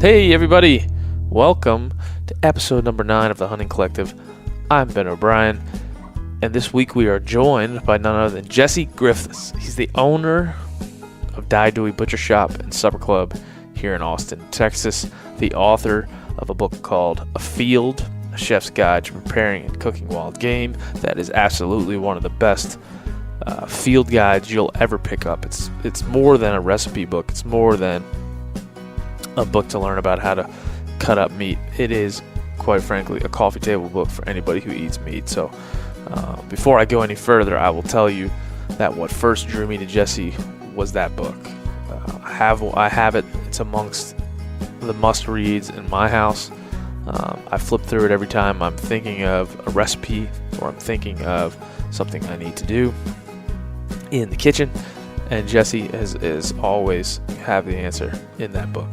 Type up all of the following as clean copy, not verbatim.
Hey everybody, welcome to episode number 9 of the Hunting Collective. I'm Ben O'Brien, and this week we are joined by none other than Jesse Griffiths. He's the owner of Dai Due Butcher Shop and Supper Club here in Austin, Texas, the author of a book called A Field, A Chef's Guide to Preparing and Cooking Wild Game. That is absolutely one of the best field guides you'll ever pick up. It's more than a recipe book. It's more than a book to learn about how to cut up meat. It is, quite frankly, a coffee table book for anybody who eats meat. So before I go any further, I will tell you that what first drew me to Jesse was that book. I have it. It's amongst the must-reads in my house. I flip through it every time I'm thinking of a recipe or I'm thinking of something I need to do in the kitchen, and Jesse is always have the answer in that book.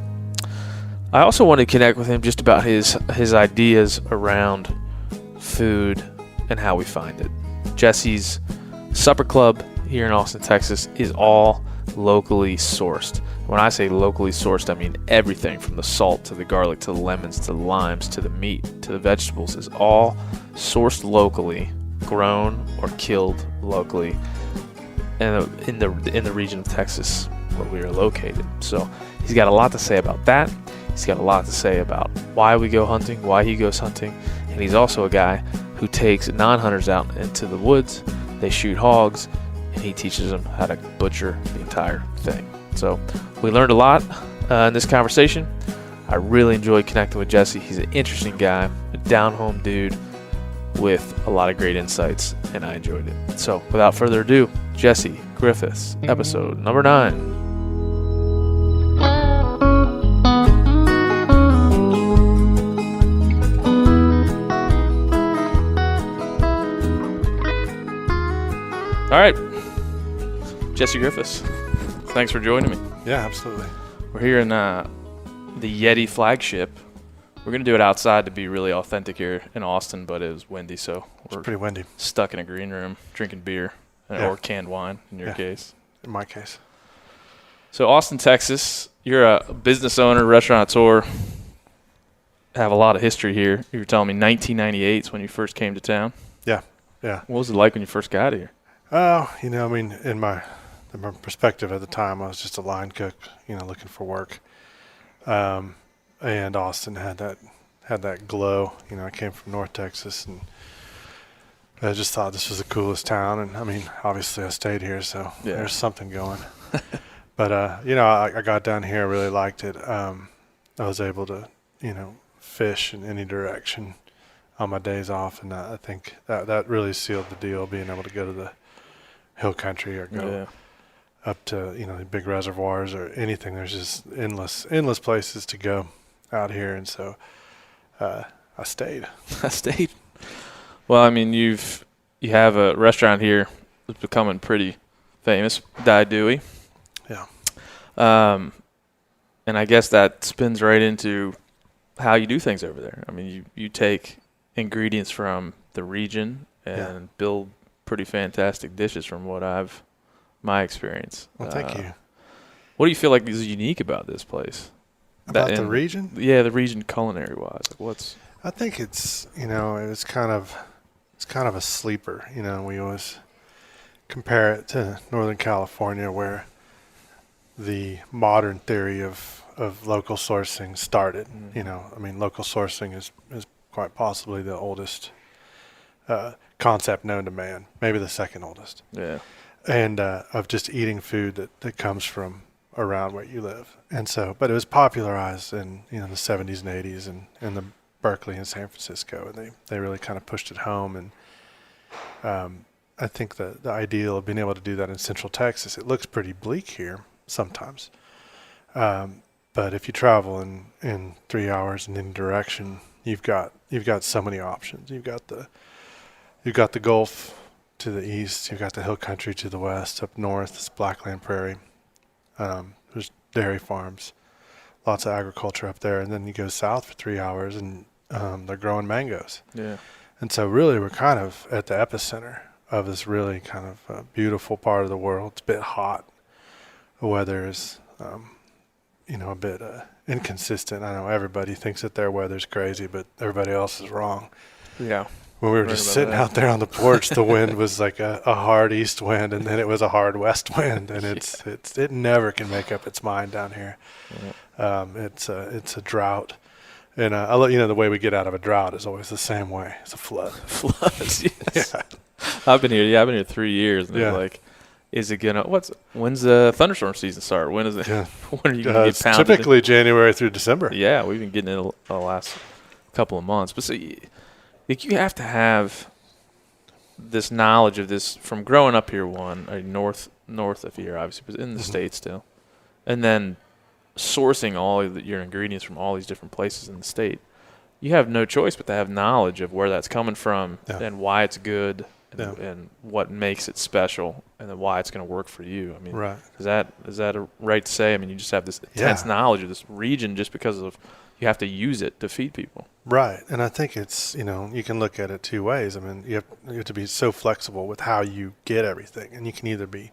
I also want to connect with him just about his ideas around food and how we find it. Jesse's Supper Club here in Austin, Texas is all locally sourced. When I say locally sourced, I mean everything from the salt to the garlic to the lemons to the limes to the meat to the vegetables is all sourced locally, grown or killed locally, and in the region of Texas where we are located. So he's got a lot to say about that. He's got a lot to say about why we go hunting, why he goes hunting, and he's also a guy who takes non-hunters out into the woods. They shoot hogs, and he teaches them how to butcher the entire thing. So we learned a lot in this conversation. I really enjoyed connecting with Jesse. He's an interesting guy, a down-home dude with a lot of great insights, and I enjoyed it. So without further ado, Jesse Griffiths, episode number 9. All right, Jesse Griffiths, thanks for joining me. Yeah, absolutely. We're here in the Yeti flagship. We're going to do it outside to be really authentic here in Austin, but it was windy, so we're pretty windy. Stuck in a green room drinking beer or canned wine in your case. In my case. So Austin, Texas, you're a business owner, restaurateur, have a lot of history here. You were telling me 1998 is when you first came to town. Yeah. What was it like when you first got here? Oh, in my perspective at the time, I was just a line cook, looking for work. And Austin had that glow. I came from North Texas, and I just thought this was the coolest town. And obviously I stayed here, so there's something going. But I got down here, I really liked it. I was able to, fish in any direction on my days off, and I think that really sealed the deal, being able to go to the hill country or go up to the big reservoirs or anything. There's just endless places to go out here, and so I stayed. Well, you have a restaurant here that's becoming pretty famous, Dai Due. Yeah. And I guess that spins right into how you do things over there. You take ingredients from the region and build pretty fantastic dishes from my experience. Well, thank you. What do you feel like is unique about this place? About the region? Yeah, the region culinary wise. I think it's it's kind of a sleeper. We always compare it to Northern California, where the modern theory of local sourcing started. Local sourcing is quite possibly the oldest concept known to man, maybe the second oldest. Yeah. And of just eating food that comes from around where you live. And so, but it was popularized in the 70s and 80s in the Berkeley and San Francisco, and they really kind of pushed it home. And I think the ideal of being able to do that in Central Texas, it looks pretty bleak here sometimes. But if you travel in 3 hours in any direction, you've got so many options. You've got the Gulf to the east, you've got the hill country to the west. Up north, it's Blackland Prairie. There's dairy farms, lots of agriculture up there, and then you go south for 3 hours, and they're growing mangoes. Yeah. And so really we're kind of at the epicenter of this really kind of beautiful part of the world. It's a bit hot. The weather is a bit inconsistent. I know everybody thinks that their weather's crazy, but everybody else is wrong. Yeah. When we were just sitting out there on the porch, the wind was like a hard east wind, and then it was a hard west wind, and it never can make up its mind down here. Yeah. It's a drought, and I'll let you know the way we get out of a drought is always the same way. It's a flood. Floods, yes. Yeah. I've been here 3 years, and it's like, is it when's the thunderstorm season start? When is it? Yeah. When are you gonna get pounded? Typically January through December. Yeah, we've been getting it the last couple of months, but so. You have to have this knowledge of this from growing up here, north of here, obviously, but in the state still. And then sourcing all of your ingredients from all these different places in the state. You have no choice but to have knowledge of where that's coming from and why it's good and what makes it special and then why it's going to work for you. I mean, right. Is that right to say? I mean, you just have this intense knowledge of this region just because of you have to use it to feed people. Right. And I think it's, you can look at it two ways. I mean, you have to be so flexible with how you get everything. And you can either be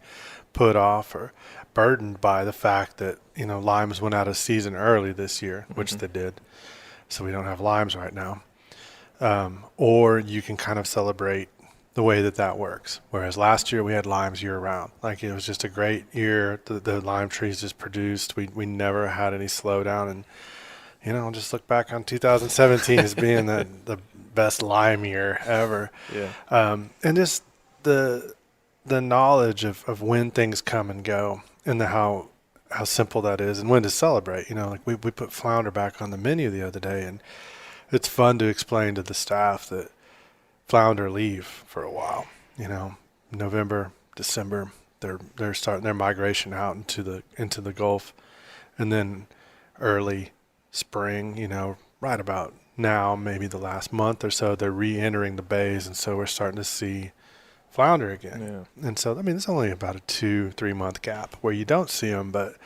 put off or burdened by the fact that, limes went out of season early this year, which they did. So we don't have limes right now. Or you can kind of celebrate the way that works. Whereas last year we had limes year round. Like it was just a great year. The lime trees just produced. We never had any slowdown. And just look back on 2017 as being the best lime year ever. Yeah. And just the knowledge of when things come and go and how simple that is and when to celebrate. Like we put flounder back on the menu the other day, and it's fun to explain to the staff that flounder leave for a while. November, December, they're starting their migration out into the Gulf, and then early spring, right about now, maybe the last month or so, they're re-entering the bays, and so we're starting to see flounder again. Yeah. And so, it's only about a 2-3 month gap where you don't see them, but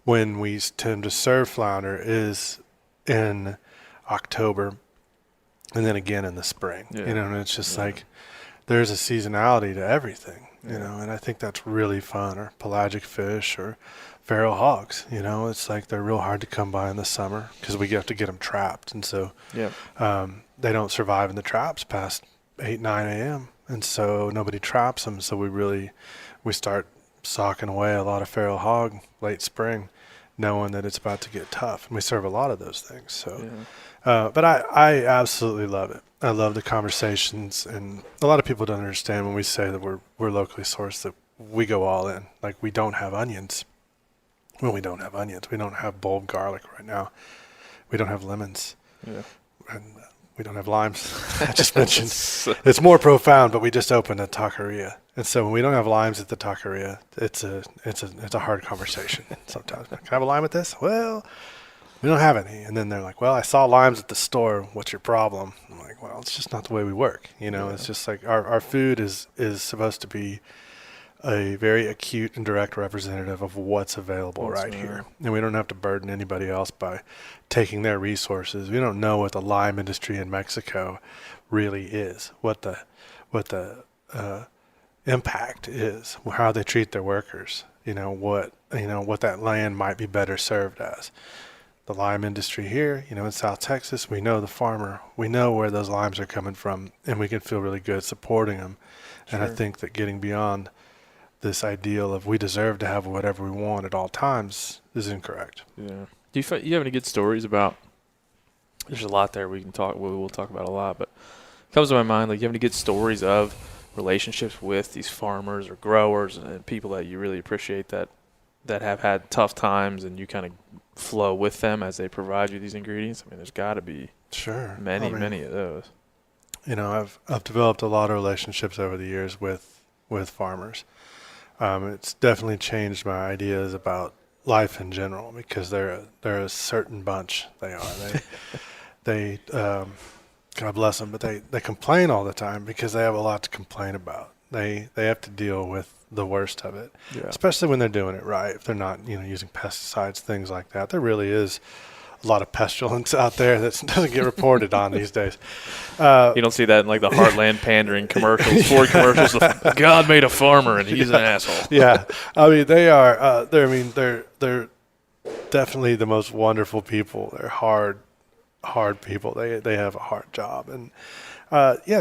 when we tend to serve flounder is in October and then again in the spring, and it's just like there's a seasonality to everything, and I think that's really fun. Or pelagic fish or feral hogs, it's like they're real hard to come by in the summer because we have to get them trapped. And so they don't survive in the traps past 8-9 a.m. And so nobody traps them. So we start socking away a lot of feral hog late spring, knowing that it's about to get tough. And we serve a lot of those things. So, but I absolutely love it. I love the conversations. And a lot of people don't understand when we say that we're locally sourced, that we go all in. Like we don't have onions. Well, we don't have onions. We don't have bulb garlic right now. We don't have lemons. Yeah. And we don't have limes. I just mentioned. It's more profound, but we just opened a taqueria. And so when we don't have limes at the taqueria, it's a hard conversation sometimes. Can I have a lime with this? Well, we don't have any. And then they're like, well, I saw limes at the store. What's your problem? I'm like, well, it's just not the way we work. It's just like our food is supposed to be a very acute and direct representative of what's available right here. And we don't have to burden anybody else by taking their resources. We don't know what the lime industry in Mexico really is, what the impact is, how they treat their workers, what that land might be better served as. The lime industry here, in South Texas, we know the farmer, we know where those limes are coming from, and we can feel really good supporting them. Sure. And I think that getting beyond this ideal of we deserve to have whatever we want at all times is incorrect. Yeah. Do you have any good stories about? There's a lot there we'll talk about a lot, but it comes to my mind, like, you have any good stories of relationships with these farmers or growers and people that you really appreciate that have had tough times and you kind of flow with them as they provide you these ingredients? I mean, there's got to be many of those. I've developed a lot of relationships over the years with farmers. It's definitely changed my ideas about life in general because they're a certain bunch. They are. They God bless them, but they complain all the time because they have a lot to complain about. They have to deal with the worst of it, especially when they're doing it right. If they're not using pesticides, things like that. There really is a lot of pestilence out there that doesn't get reported on these days. You don't see that in like the Heartland pandering commercials, Ford commercials. God made a farmer and he's an asshole. Yeah, I mean they are. They're definitely the most wonderful people. They're hard people. They have a hard job, and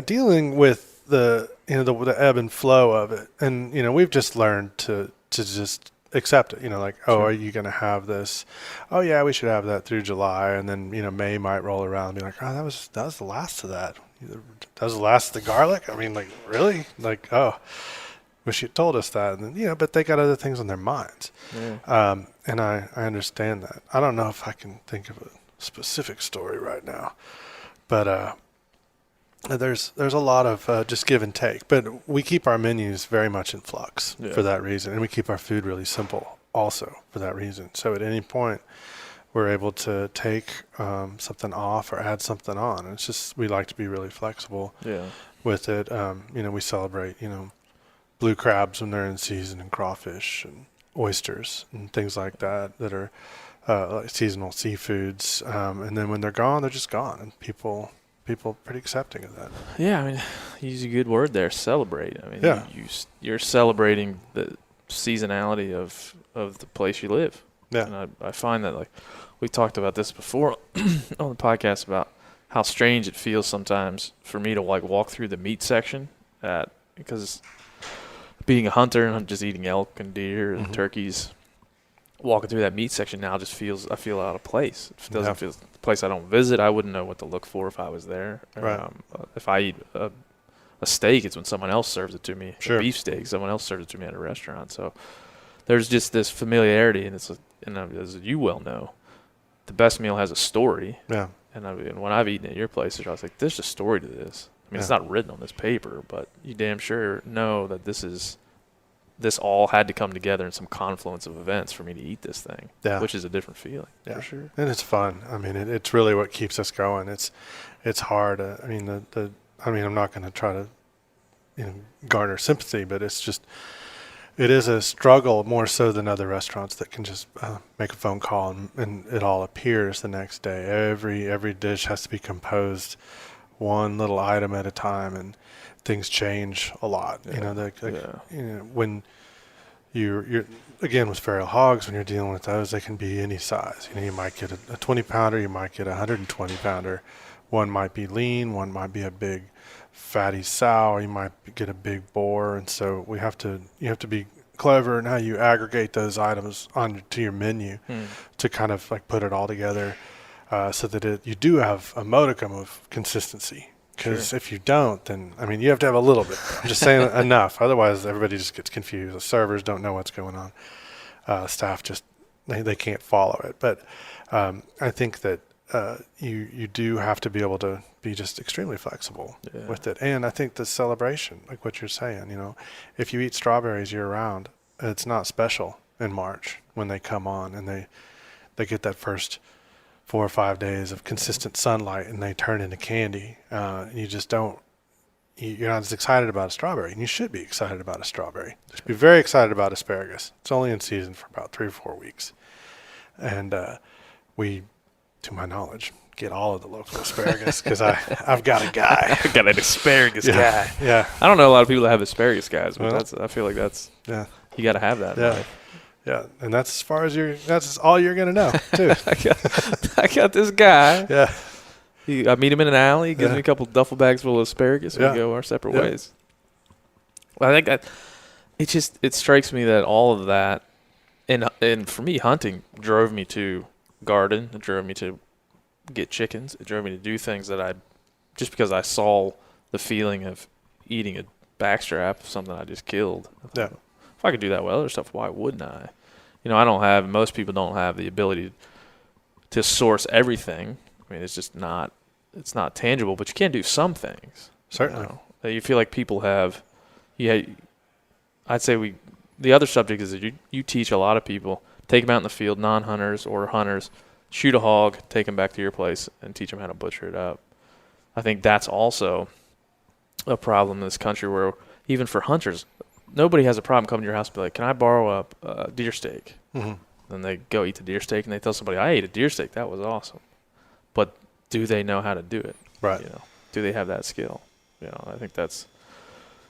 dealing with the the ebb and flow of it, and we've just learned to just accept it. Like, oh, Sure. are you going to have this? Oh yeah, we should have that through July, and then May might roll around and be like, oh, that was the last of that. That was the last of the garlic. I mean, like, really? Like, oh, wish you told us that. And then, but they got other things on their minds. Yeah. And I understand that. I don't know if I can think of a specific story right now, but there's a lot of just give and take. But we keep our menus very much in flux for that reason, and we keep our food really simple also for that reason. So at any point, we're able to take something off or add something on. It's just we like to be really flexible with it. We celebrate blue crabs when they're in season, and crawfish and oysters and things like that are like seasonal seafoods. And then when they're gone, they're just gone, and people pretty accepting of that. Yeah, I mean, you use a good word there, celebrate. I mean, you're celebrating the seasonality of the place you live. Yeah. And I find that, like, we talked about this before on the podcast about how strange it feels sometimes for me to, like, walk through the meat section because being a hunter and I'm just eating elk and deer and turkeys, walking through that meat section now just I feel out of place. It doesn't feel the place I don't visit. I wouldn't know what to look for if I was there. Right. If I eat a steak, it's when someone else serves it to me. Sure. A beef steak, someone else serves it to me at a restaurant. So there's just this familiarity, and as you well know, the best meal has a story. Yeah. And when I've eaten at your place, I was like, there's a story to this. I mean, it's not written on this paper, but you damn sure know that this all had to come together in some confluence of events for me to eat this thing, which is a different feeling, for sure. And it's fun. I mean, it's really what keeps us going. It's hard. I mean, I'm not going to try to garner sympathy, but it is a struggle more so than other restaurants that can just make a phone call and it all appears the next day. Every dish has to be composed one little item at a time, and things change a lot. When you're again with feral hogs, when you're dealing with those, they can be any size. You might get a 20 pounder, you might get a 120 pounder. One might be lean, one might be a big fatty sow, you might get a big boar, and so you have to be clever in how you aggregate those items onto your menu to kind of like put it all together. So that you do have a modicum of consistency. Because if you don't, then, I mean, you have to have a little bit. I'm just saying enough. Otherwise, everybody just gets confused. The servers don't know what's going on. Staff just, they can't follow it. But I think that you do have to be able to be just extremely flexible with it. And I think the celebration, like what you're saying, if you eat strawberries year round, it's not special in March when they come on and they get that first 4 or 5 days of consistent sunlight and they turn into candy. You just don't, you're not as excited about a strawberry, and you should be excited about a strawberry. You should be very excited about asparagus. It's only in season for about 3 or 4 weeks. And we, to my knowledge, get all of the local asparagus because I've got a guy. I've got an asparagus guy. Yeah. I don't know a lot of people that have asparagus guys, but I feel like you got to have that. Yeah. Yeah, and that's that's all you're gonna know too. I got this guy. Yeah, I meet him in an alley. He gives me a couple duffel bags full of asparagus. And we go our separate ways. Well, I think it strikes me that all of that, and for me, hunting drove me to garden. It drove me to get chickens. It drove me to do things that just because I saw the feeling of eating a backstrap of something I just killed. Yeah. If I could do that with other stuff, why wouldn't I? Most people don't have the ability to source everything. I mean, it's not tangible, but you can do some things. Certainly. That you feel like people have. I'd say the other subject is that you teach a lot of people, take them out in the field, non-hunters or hunters, shoot a hog, take them back to your place, and teach them how to butcher it up. I think that's also a problem in this country where even for hunters, nobody has a problem coming to your house and be like, can I borrow a deer steak? Mm-hmm. Then they go eat the deer steak and they tell somebody, I ate a deer steak. That was awesome. But do they know how to do it? Right. Do they have that skill? I think that's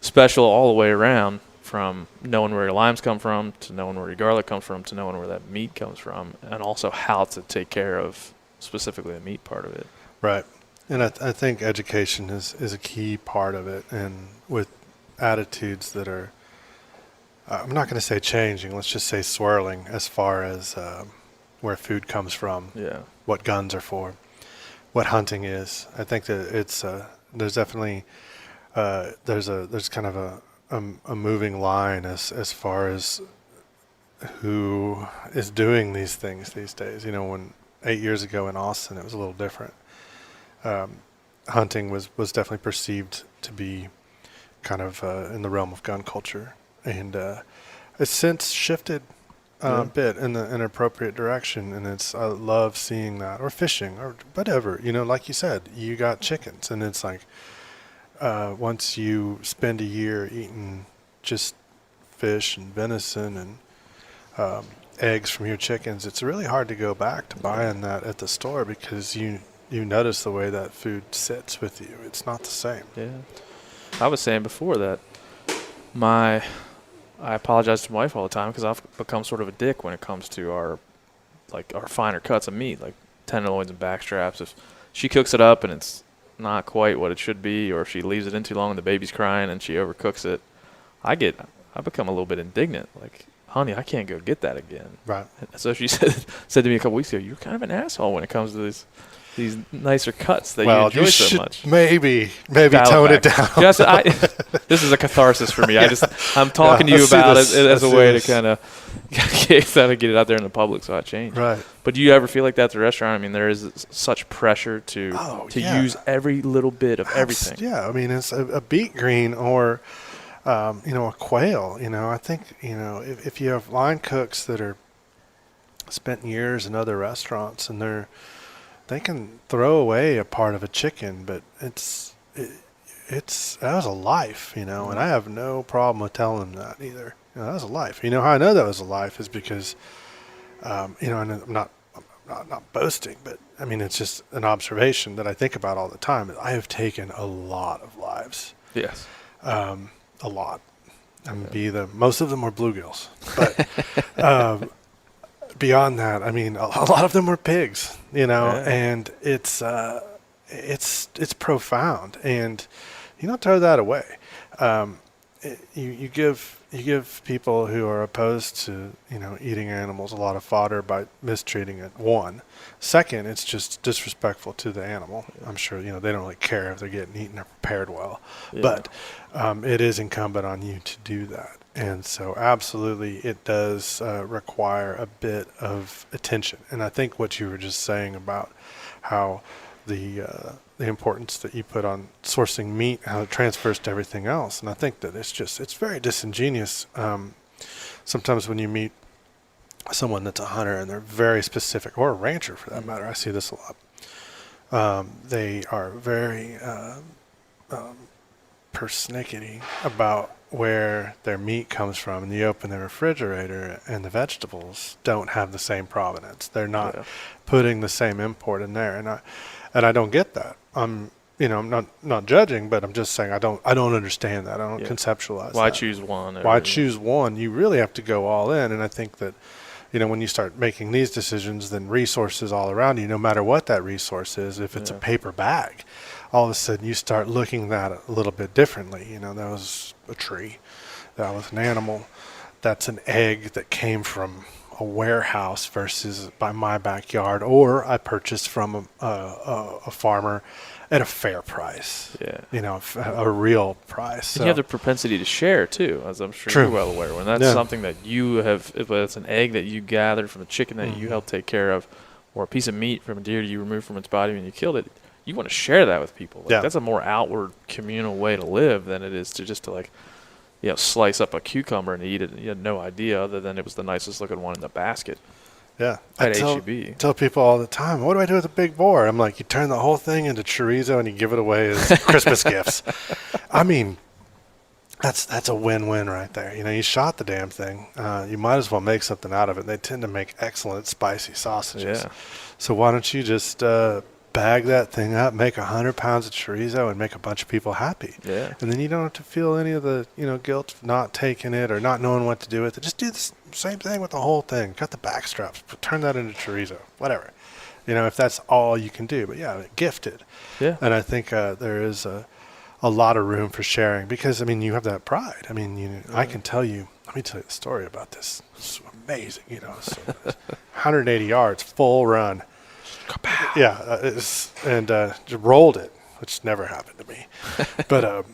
special all the way around. from knowing where your limes come from, to knowing where your garlic comes from, to knowing where that meat comes from, and also how to take care of specifically the meat part of it. Right. And I think education is a key part of it. And with attitudes that are, I'm not going to say changing, let's just say swirling as far as where food comes from, what guns are for, what hunting is. I think that it's, there's definitely, there's kind of a moving line as far as who is doing these things these days. You know, when 8 years ago in Austin, it was a little different. Hunting was definitely perceived to be kind of in the realm of gun culture, and it's since shifted a bit in an appropriate direction. And I love seeing that, or fishing, or whatever. You know, like you said, you got chickens, and it's like once you spend a year eating just fish and venison and eggs from your chickens, it's really hard to go back to buying that at the store, because you notice the way that food sits with you. It's not the same. Yeah. I was saying before that I apologize to my wife all the time because I've become sort of a dick when it comes to our finer cuts of meat, like tenderloins and backstraps. If she cooks it up and it's not quite what it should be, or if she leaves it in too long and the baby's crying and she overcooks it, I become a little bit indignant. Like, honey, I can't go get that again. Right. So she said to me a couple weeks ago, you're kind of an asshole when it comes to these nicer cuts that you enjoy so much. Maybe tone it down. Just, this is a catharsis for me. I'm talking to you about it as a way to kind of get it out there in the public, so I change. Right. But do you ever feel like that at the restaurant? I mean, there is such pressure to use every little bit of everything. Yeah, I mean, it's a beet green or a quail. You know, I think, if you have line cooks that are spent years in other restaurants, and they can throw away a part of a chicken, but that was a life, and I have no problem with telling them that either. That was a life. You know how I know that was a life is because, and I'm not boasting, but I mean, it's just an observation that I think about all the time. I have taken a lot of lives. Yes. A lot. Most of them were bluegills, but, beyond that, I mean, a lot of them were pigs, and it's profound, and you don't throw that away. You give people who are opposed to, eating animals a lot of fodder by mistreating it. One. Second, it's just disrespectful to the animal. I'm sure, they don't really care if they're getting eaten or prepared well, but it is incumbent on you to do that. And so absolutely it does require a bit of attention. And I think what you were just saying about how the importance that you put on sourcing meat, how it transfers to everything else. And I think that it's very disingenuous. Sometimes when you meet someone that's a hunter and they're very specific, or a rancher for that matter, I see this a lot. They are very persnickety about where their meat comes from, and you open the refrigerator and the vegetables don't have the same provenance. They're not putting the same import in there, and I don't get that. I'm not judging, but I'm just saying I don't understand that. I don't conceptualize. Why choose one? Why choose one? You really have to go all in, and I think that when you start making these decisions, then resources all around you, no matter what that resource is, if it's a paper bag, all of a sudden you start looking at it a little bit differently. That was a tree, that was an animal, that's an egg that came from a warehouse versus by my backyard, or I purchased from a farmer at a fair price. A real price. And you have the propensity to share too, as I'm sure you're well aware. When that's something that you have, whether it's an egg that you gathered from a chicken that you helped take care of, or a piece of meat from a deer you removed from its body when you killed it, you want to share that with people. That's a more outward communal way to live than it is to just slice up a cucumber and eat it. You had no idea other than it was the nicest looking one in the basket. Yeah. At HEB. Tell people all the time, what do I do with a big boar? I'm like, you turn the whole thing into chorizo and you give it away as Christmas gifts. I mean, that's a win-win right there. You shot the damn thing. You might as well make something out of it. They tend to make excellent spicy sausages. Yeah. So why don't you just bag that thing up, make 100 pounds of chorizo, and make a bunch of people happy. Yeah. And then you don't have to feel any of the, guilt of not taking it or not knowing what to do with it. Just do the same thing with the whole thing. Cut the back straps, turn that into chorizo, whatever. If that's all you can do. But yeah, gifted. Yeah. And I think there is a lot of room for sharing because, you have that pride. I can tell you, let me tell you the story about this. It's amazing, So 180 yards, full run. Yeah, just rolled it, which never happened to me. But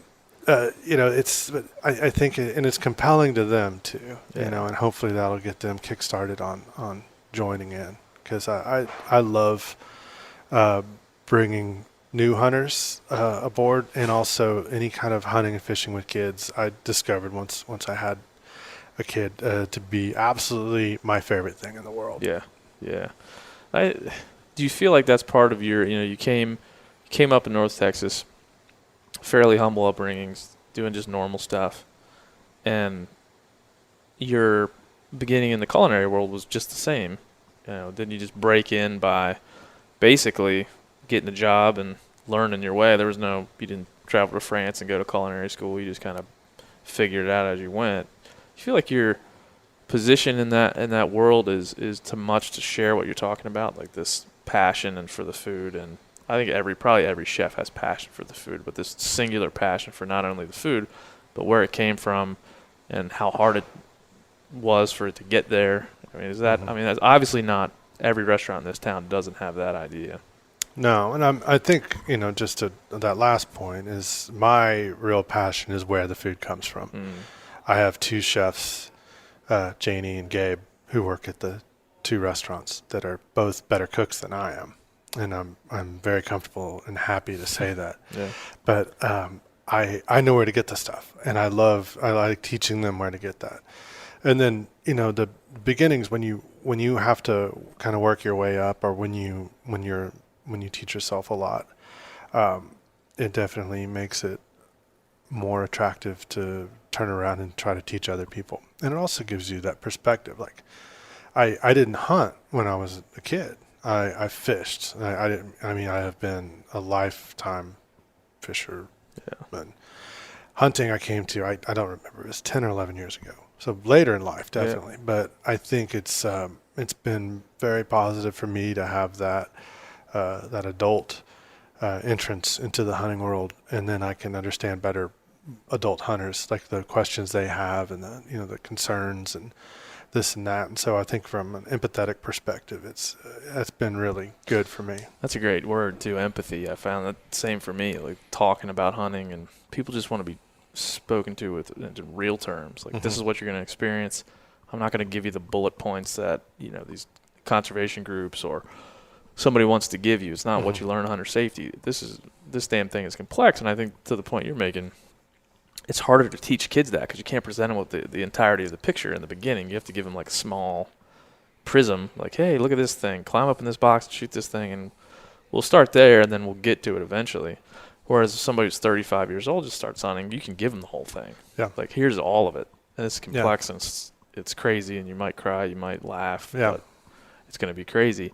I think and it's compelling to them too. Yeah. And hopefully that'll get them kickstarted on joining in because I love bringing new hunters aboard and also any kind of hunting and fishing with kids. I discovered once I had a kid to be absolutely my favorite thing in the world. Yeah, yeah. Do you feel like that's part of your, you came up in North Texas, fairly humble upbringings, doing just normal stuff, and your beginning in the culinary world was just the same. Didn't you just break in by basically getting a job and learning your way? You didn't travel to France and go to culinary school. You just kind of figured it out as you went. You feel like your position in that world is too much to share what you're talking about, like this passion and for the food. And I think probably every chef has passion for the food, but this singular passion for not only the food, but where it came from and how hard it was for it to get there. That's obviously not every restaurant in this town doesn't have that idea. No, and I think, just to that last point is my real passion is where the food comes from. I have two chefs, Janie and Gabe, who work at the two restaurants that are both better cooks than I am. And I'm very comfortable and happy to say that. Yeah. But I know where to get the stuff, and I like teaching them where to get that. And then the beginnings when you have to kind of work your way up, or when you teach yourself a lot, it definitely makes it more attractive to turn around and try to teach other people. And it also gives you that perspective. Like I didn't hunt when I was a kid. I fished. I have been a lifetime fisher. Yeah. But hunting I came to, I don't remember, it was 10 or 11 years ago. So later in life, definitely. Yeah. But I think it's been very positive for me to have that adult entrance into the hunting world, and then I can understand better adult hunters, like the questions they have and the concerns and this and that. And so I think from an empathetic perspective, it's been really good for me. That's a great word too, empathy. I found that same for me, like talking about hunting, and people just want to be spoken to in real terms. Like, this is what you're going to experience. I'm not going to give you the bullet points that, these conservation groups or somebody wants to give you. It's not what you learn in hunter safety. This damn thing is complex. And I think to the point you're making, it's harder to teach kids that because you can't present them with the entirety of the picture in the beginning. You have to give them like a small prism, like, hey, look at this thing, climb up in this box and shoot this thing, and we'll start there and then we'll get to it eventually. Whereas if somebody who's 35 years old just starts hunting, you can give them the whole thing. Yeah. Like, here's all of it. And it's complex and it's crazy, and you might cry, you might laugh, but it's going to be crazy.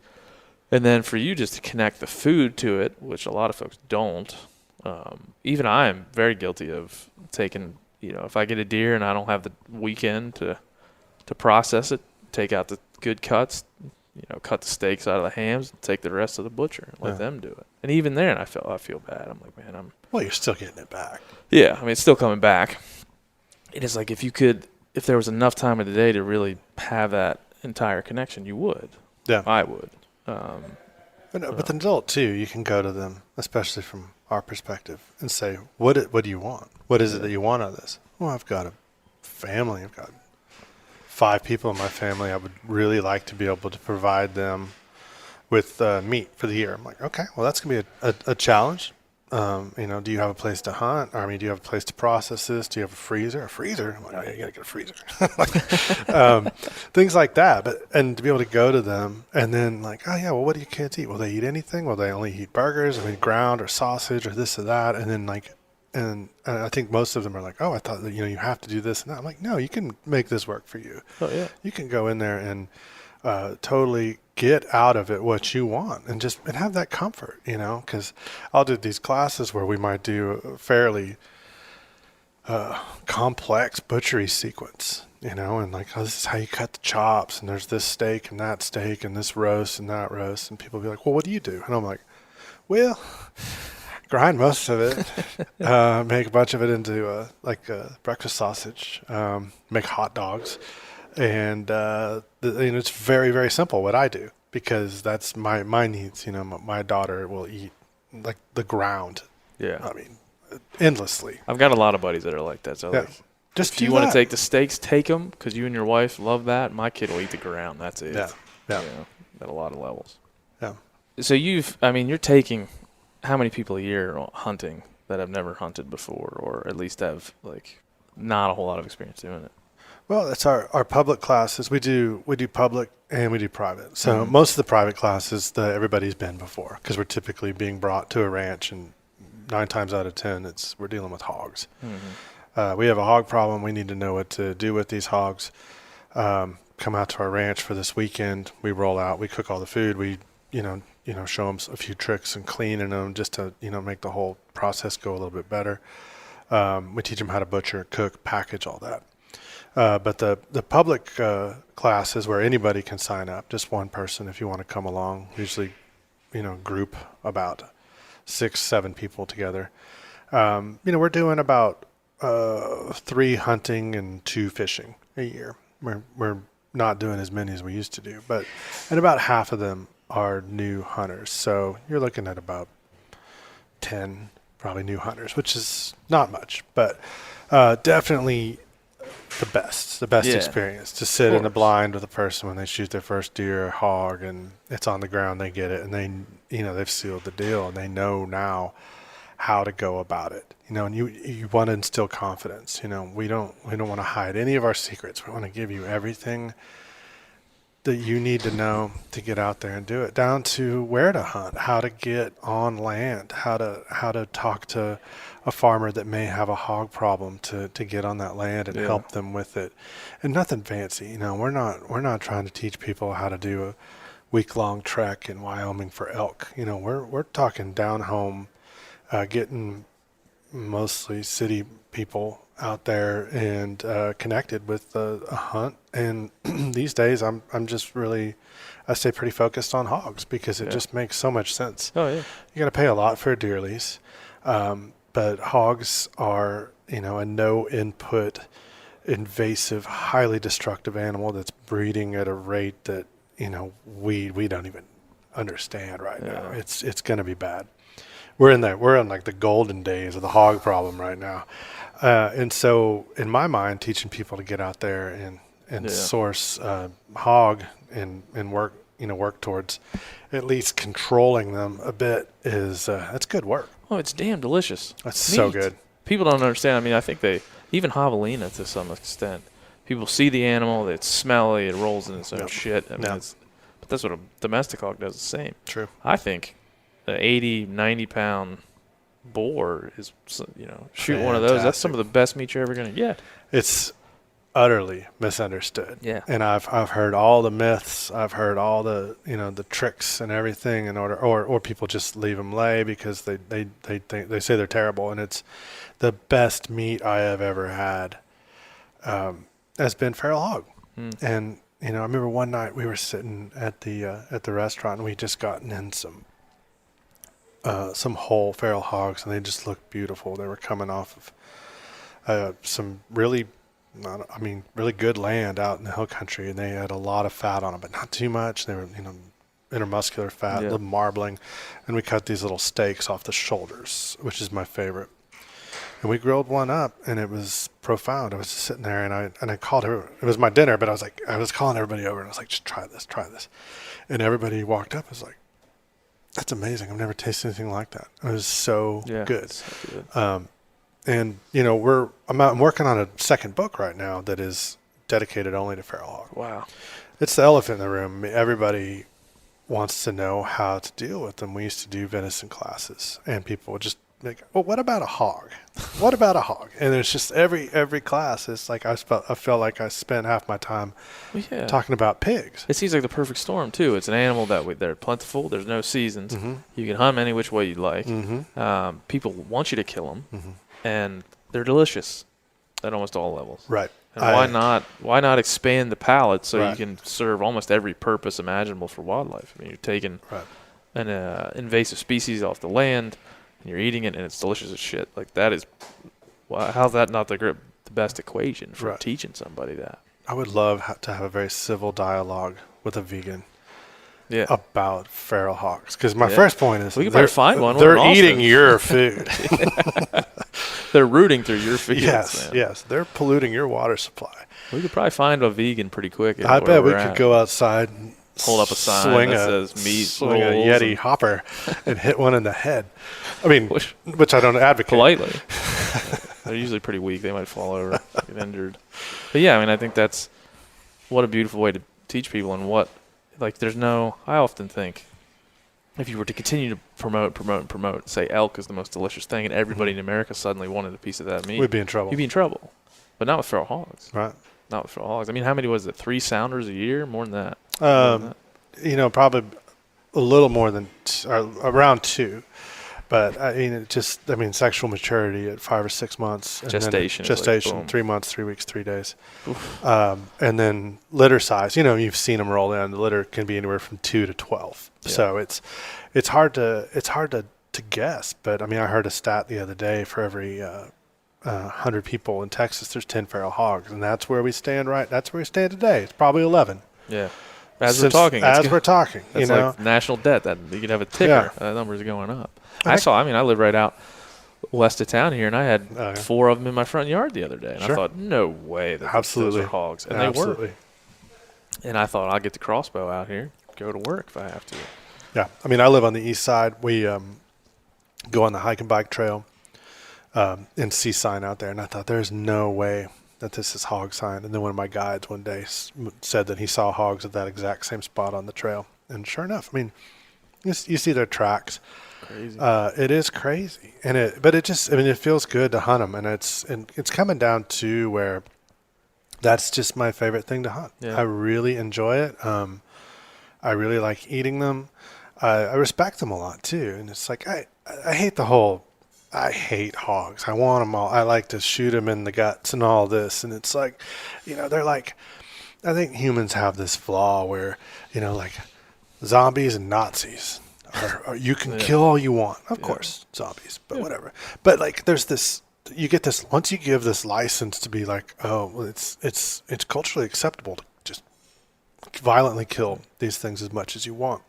And then for you just to connect the food to it, which a lot of folks don't, even I am very guilty of taking, if I get a deer and I don't have the weekend to process it, take out the good cuts, cut the steaks out of the hams, and take the rest of the butcher and let them do it. And even there, I feel bad. I'm like, man, well, you're still getting it back. Yeah, it's still coming back. It is like if there was enough time of the day to really have that entire connection, you would. Yeah, I would. But the adult too, you can go to them, especially from our perspective, and say, what do you want? What is it that you want out of this? Well, I've got a family. I've got 5 people in my family. I would really like to be able to provide them with meat for the year. I'm like, okay, well, that's going to be a challenge. Do you have a place to hunt? Do you have a place to process this? Do you have a freezer? A freezer? I'm like, oh, yeah, you got to get a freezer. Things like that. And to be able to go to them and then like, oh, yeah, well, what do your kids eat? Will they eat anything? Will they only eat burgers? Ground or sausage or this or that? And then and I think most of them are like, oh, I thought that, you have to do this and that. I'm like, no, you can make this work for you. Oh, yeah. You can go in there and totally get out of it what you want and have that comfort, because I'll do these classes where we might do a fairly complex butchery sequence, and like, oh, this is how you cut the chops, and there's this steak and that steak and this roast and that roast, and people be like, well, what do you do? And I'm like, well, grind most of it, make a bunch of it into like a breakfast sausage, make hot dogs, and it's very, very simple what I do, because that's my needs. My daughter will eat like the ground. Yeah. I mean, endlessly. I've got a lot of buddies that are like that. So like, just if you want to take the steaks, take them, because you and your wife love that. My kid will eat the ground. That's it. Yeah. At a lot of levels. Yeah. So you're taking how many people a year hunting that have never hunted before, or at least have like not a whole lot of experience doing it? Well, it's our public classes. We do public and we do private. So most of the private classes that everybody's been before, because we're typically being brought to a ranch, and 9 times out of 10, we're dealing with hogs. Mm-hmm. We have a hog problem. We need to know what to do with these hogs. Come out to our ranch for this weekend. We roll out. We cook all the food. We, show them a few tricks and cleaning them just to, make the whole process go a little bit better. We teach them how to butcher, cook, package, all that. But the public class is where anybody can sign up, just one person if you want to come along. Usually, group about 6-7 people together. We're doing about 3 hunting and 2 fishing a year. We're not doing as many as we used to do, and about half of them are new hunters. So you're looking at about 10 probably new hunters, which is not much, but definitely the best experience to sit in the blind with a person when they shoot their first deer or hog and it's on the ground, they get it, and they've sealed the deal and they know now how to go about it, and you want to instill confidence. We don't want to hide any of our secrets. We want to give you everything that you need to know to get out there and do it, down to where to hunt, how to get on land, how to talk to a farmer that may have a hog problem to get on that land and help them with it. And nothing fancy. We're not trying to teach people how to do a week-long trek in Wyoming for elk. We're talking down home, getting mostly city people out there and connected with a hunt. And these days I'm just really, I stay pretty focused on hogs because it just makes so much sense. Oh yeah. You got to pay a lot for a deer lease. But hogs are, a no input, invasive, highly destructive animal that's breeding at a rate that, we don't even understand right now. It's going to be bad. We're in like the golden days of the hog problem right now. And so in my mind, teaching people to get out there and source hog and work towards at least controlling them a bit that's good work. Oh, it's damn delicious. That's so good. People don't understand. I mean, I think even javelina to some extent. People see the animal, it's smelly, it rolls in its own shit. I mean, but that's what a domestic hog does the same. True. I think an 80, 90-pound boar is, shoot one of those. That's some of the best meat you're ever going to get. It's utterly misunderstood. Yeah. And I've heard all the myths. I've heard all the the tricks and everything in order, or people just leave them lay because they think they say they're terrible. And it's the best meat I have ever had has been feral hog. And I remember one night we were sitting at the restaurant and we just gotten in some whole feral hogs and they just looked beautiful. They were coming off of some really good land out in the hill country, and they had a lot of fat on them, but not too much. They were, intermuscular fat, a little marbling, and we cut these little steaks off the shoulders, which is my favorite. And we grilled one up, and it was profound. I was just sitting there, and I called her. It was my dinner, but I was calling everybody over, and I was like, just try this. And everybody walked up. I was like, that's amazing. I've never tasted anything like that. It was so good. So good. And I'm working on a second book right now that is dedicated only to feral hog. Wow. It's the elephant in the room. Everybody wants to know how to deal with them. We used to do venison classes, and people would just like, well, what about a hog? What about a hog? And it's just every class. It's like I felt like I spent half my time talking about pigs. It seems like the perfect storm too. It's an animal that they're plentiful. There's no seasons. You can hunt them any which way you'd like. People want you to kill them, and they're delicious at almost all levels. Right. And why not expand the palate so you can serve almost every purpose imaginable for wildlife? I mean, you're taking an invasive species off the land, and you're eating it, and it's delicious as shit. Like, that is, how's that not the best equation for teaching somebody that? I would love to have a very civil dialogue with a vegan about feral hogs. Because my first point is we can probably find one. They're eating your food. They're rooting through your fields. Yes. They're polluting your water supply. We could probably find a vegan pretty quick. I bet we could go outside and hold up a sign that says meat swing a Yeti hopper and hit one in the head. I mean, which I don't advocate. Politely. They're usually pretty weak. They might fall over, get injured. But yeah, I mean, I think that's what a beautiful way to teach people, and I often think if you were to continue to promote, say elk is the most delicious thing, and everybody in America suddenly wanted a piece of that meat, we'd be in trouble. You'd be in trouble. But not with feral hogs. Right. Not with feral hogs. I mean, how many was it? 3 sounders a year? More than that? Probably a little more than around 2. But sexual maturity at 5 or 6 months. And gestation, 3 months, 3 weeks, 3 days. And then litter size. You've seen them roll in. The litter can be anywhere from 2 to 12. Yeah. So it's hard to guess. But I mean, I heard a stat the other day: for every 100 people in Texas, there's 10 feral hogs, and that's where we stand. That's where we stand today. It's probably 11. Yeah. We're talking, it's like national debt. That you could have a ticker. That number's going up. I live right out west of town here, and I had 4 of them in my front yard the other day, and I thought, no way that those are hogs, and they were. And I thought, I'll get the crossbow out here, go to work if I have to. Yeah, I mean, I live on the east side. We go on the hike and bike trail and see sign out there, and I thought, there's no way that this is hog sign. And then one of my guides one day said that he saw hogs at that exact same spot on the trail, and sure enough, I mean, you see their tracks. Crazy. It is crazy, but it feels good to hunt them, and it's coming down to where that's just my favorite thing to hunt. Yeah. I really enjoy it. I really like eating them. I respect them a lot too, and it's like I hate I hate hogs. I want them all. I like to shoot them in the guts and all this, and it's like, they're like, I think humans have this flaw where, like zombies and Nazis. You can kill all you want, of course, zombies, but whatever. But like, there's this. You get this once you give this license to be like, oh, well, it's culturally acceptable to just violently kill these things as much as you want,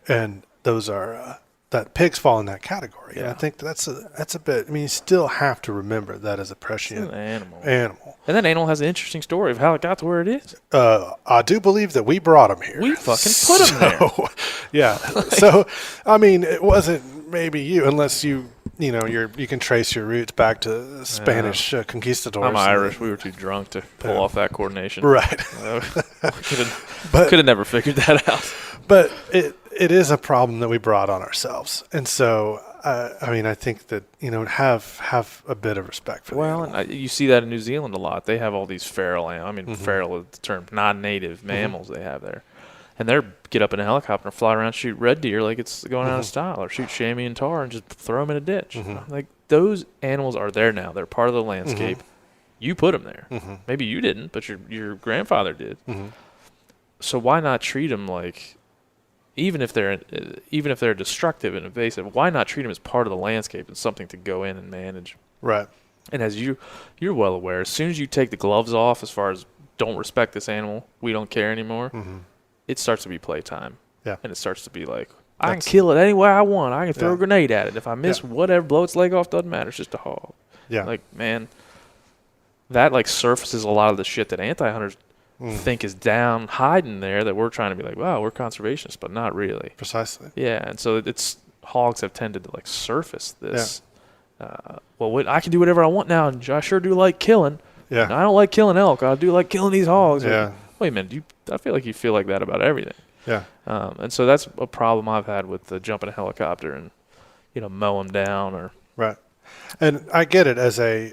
and those are that pigs fall in that category. Yeah. And I think that's a bit. I mean, you still have to remember that as a prescient animal. And that animal has an interesting story of how it got to where it is. I do believe that we brought him here. We fucking put him there. Yeah. So, I mean, it wasn't maybe you, unless you can trace your roots back to Spanish conquistadors. I'm Irish. We were too drunk to pull off that coordination. Right. Could have never figured that out. But it is a problem that we brought on ourselves, and so I think that have a bit of respect for. Well, and you see that in New Zealand a lot. They have all these feral. Feral is the term, non-native mammals they have there, and they're get up in a helicopter and fly around, shoot red deer like it's going out of style, or shoot chamois and tar and just throw them in a ditch. Like, those animals are there now. They're part of the landscape. You put them there. Maybe you didn't, but your grandfather did. So why not treat them like? Even if they're destructive and invasive, why not treat them as part of the landscape and something to go in and manage? Right. And as you're well aware, as soon as you take the gloves off, as far as don't respect this animal, we don't care anymore, it starts to be playtime. Yeah. And it starts to be like, I can kill it any way I want. I can throw a grenade at it. If I miss whatever, blow its leg off, doesn't matter. It's just a hog. Yeah. Like, man, that like surfaces a lot of the shit that anti-hunters think is down hiding there, that we're trying to be like, wow, we're conservationists, but not really. Precisely. Yeah, and so hogs have tended to like surface this. I can do whatever I want now, and I sure do like killing. Yeah. And I don't like killing elk. I do like killing these hogs. Yeah. Wait a minute, I feel like you feel like that about everything. Yeah. And so that's a problem I've had with the jumping a helicopter and mow them down, or Right. And I get it as a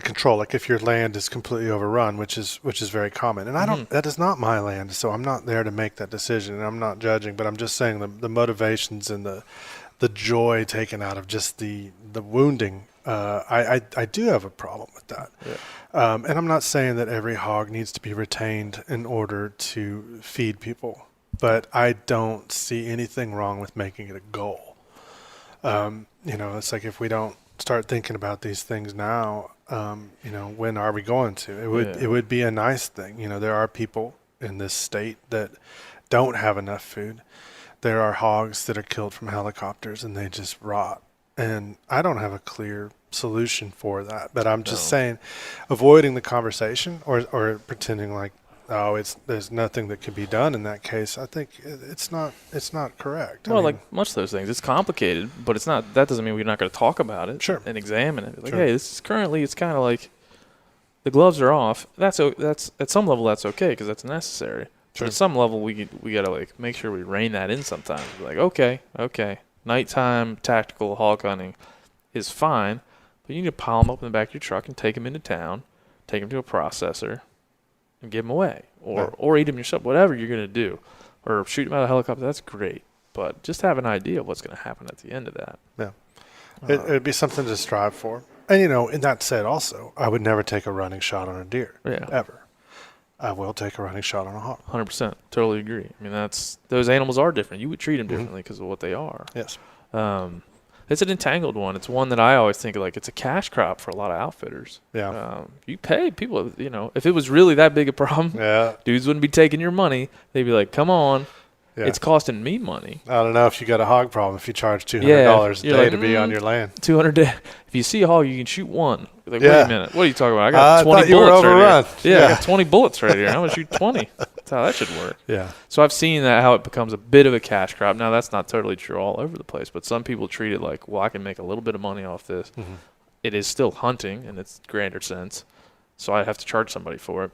control, like if your land is completely overrun, which is very common. And that is not my land, so I'm not there to make that decision, and I'm not judging, but I'm just saying the motivations and the joy taken out of just the wounding. I do have a problem with that. Yeah. And I'm not saying that every hog needs to be retained in order to feed people, but I don't see anything wrong with making it a goal. It's like if we don't start thinking about these things now, when are we going to? It would be a nice thing. There are people in this state that don't have enough food. There are hogs that are killed from helicopters and they just rot. And I don't have a clear solution for that, but I'm just saying, avoiding the conversation or pretending like, there's nothing that can be done in that case. I think it's not correct. Well, like most of those things, it's complicated, but it's not. That doesn't mean we're not going to talk about it. Sure. And examine it. Like, sure. Hey, this is currently. It's kind of like the gloves are off. That's at some level that's okay because that's necessary. Sure. But at some level we got to like make sure we rein that in sometimes. We're like okay, nighttime tactical hog hunting is fine, but you need to pile them up in the back of your truck and take them into town, take them to a processor, and give them away, or eat them yourself, whatever you're going to do, or shoot them out of a helicopter. That's great, but just have an idea of what's going to happen at the end of that. Yeah, it'd be something to strive for. And in that said, also, I would never take a running shot on a deer, ever. I will take a running shot on a hog. 100%, totally agree. I mean, those animals are different. You would treat them differently because of what they are. Yes. It's an entangled one. It's one that I always think of like it's a cash crop for a lot of outfitters. Yeah. You pay people, if it was really that big a problem, dudes wouldn't be taking your money. They'd be like, come on. Yeah. It's costing me money. I don't know if you got a hog problem if you charge $200 a day to be on your land. $200 a day. If you see a hog, you can shoot one. Like, wait a minute. What are you talking about? I got 20 bullets you were overrun. Right here. Yeah, I got 20 bullets right here. I'm going to shoot 20. That's how that should work. Yeah. So I've seen that how it becomes a bit of a cash crop. Now, that's not totally true all over the place, but some people treat it like, well, I can make a little bit of money off this. Mm-hmm. It is still hunting in its grander sense, so I have to charge somebody for it.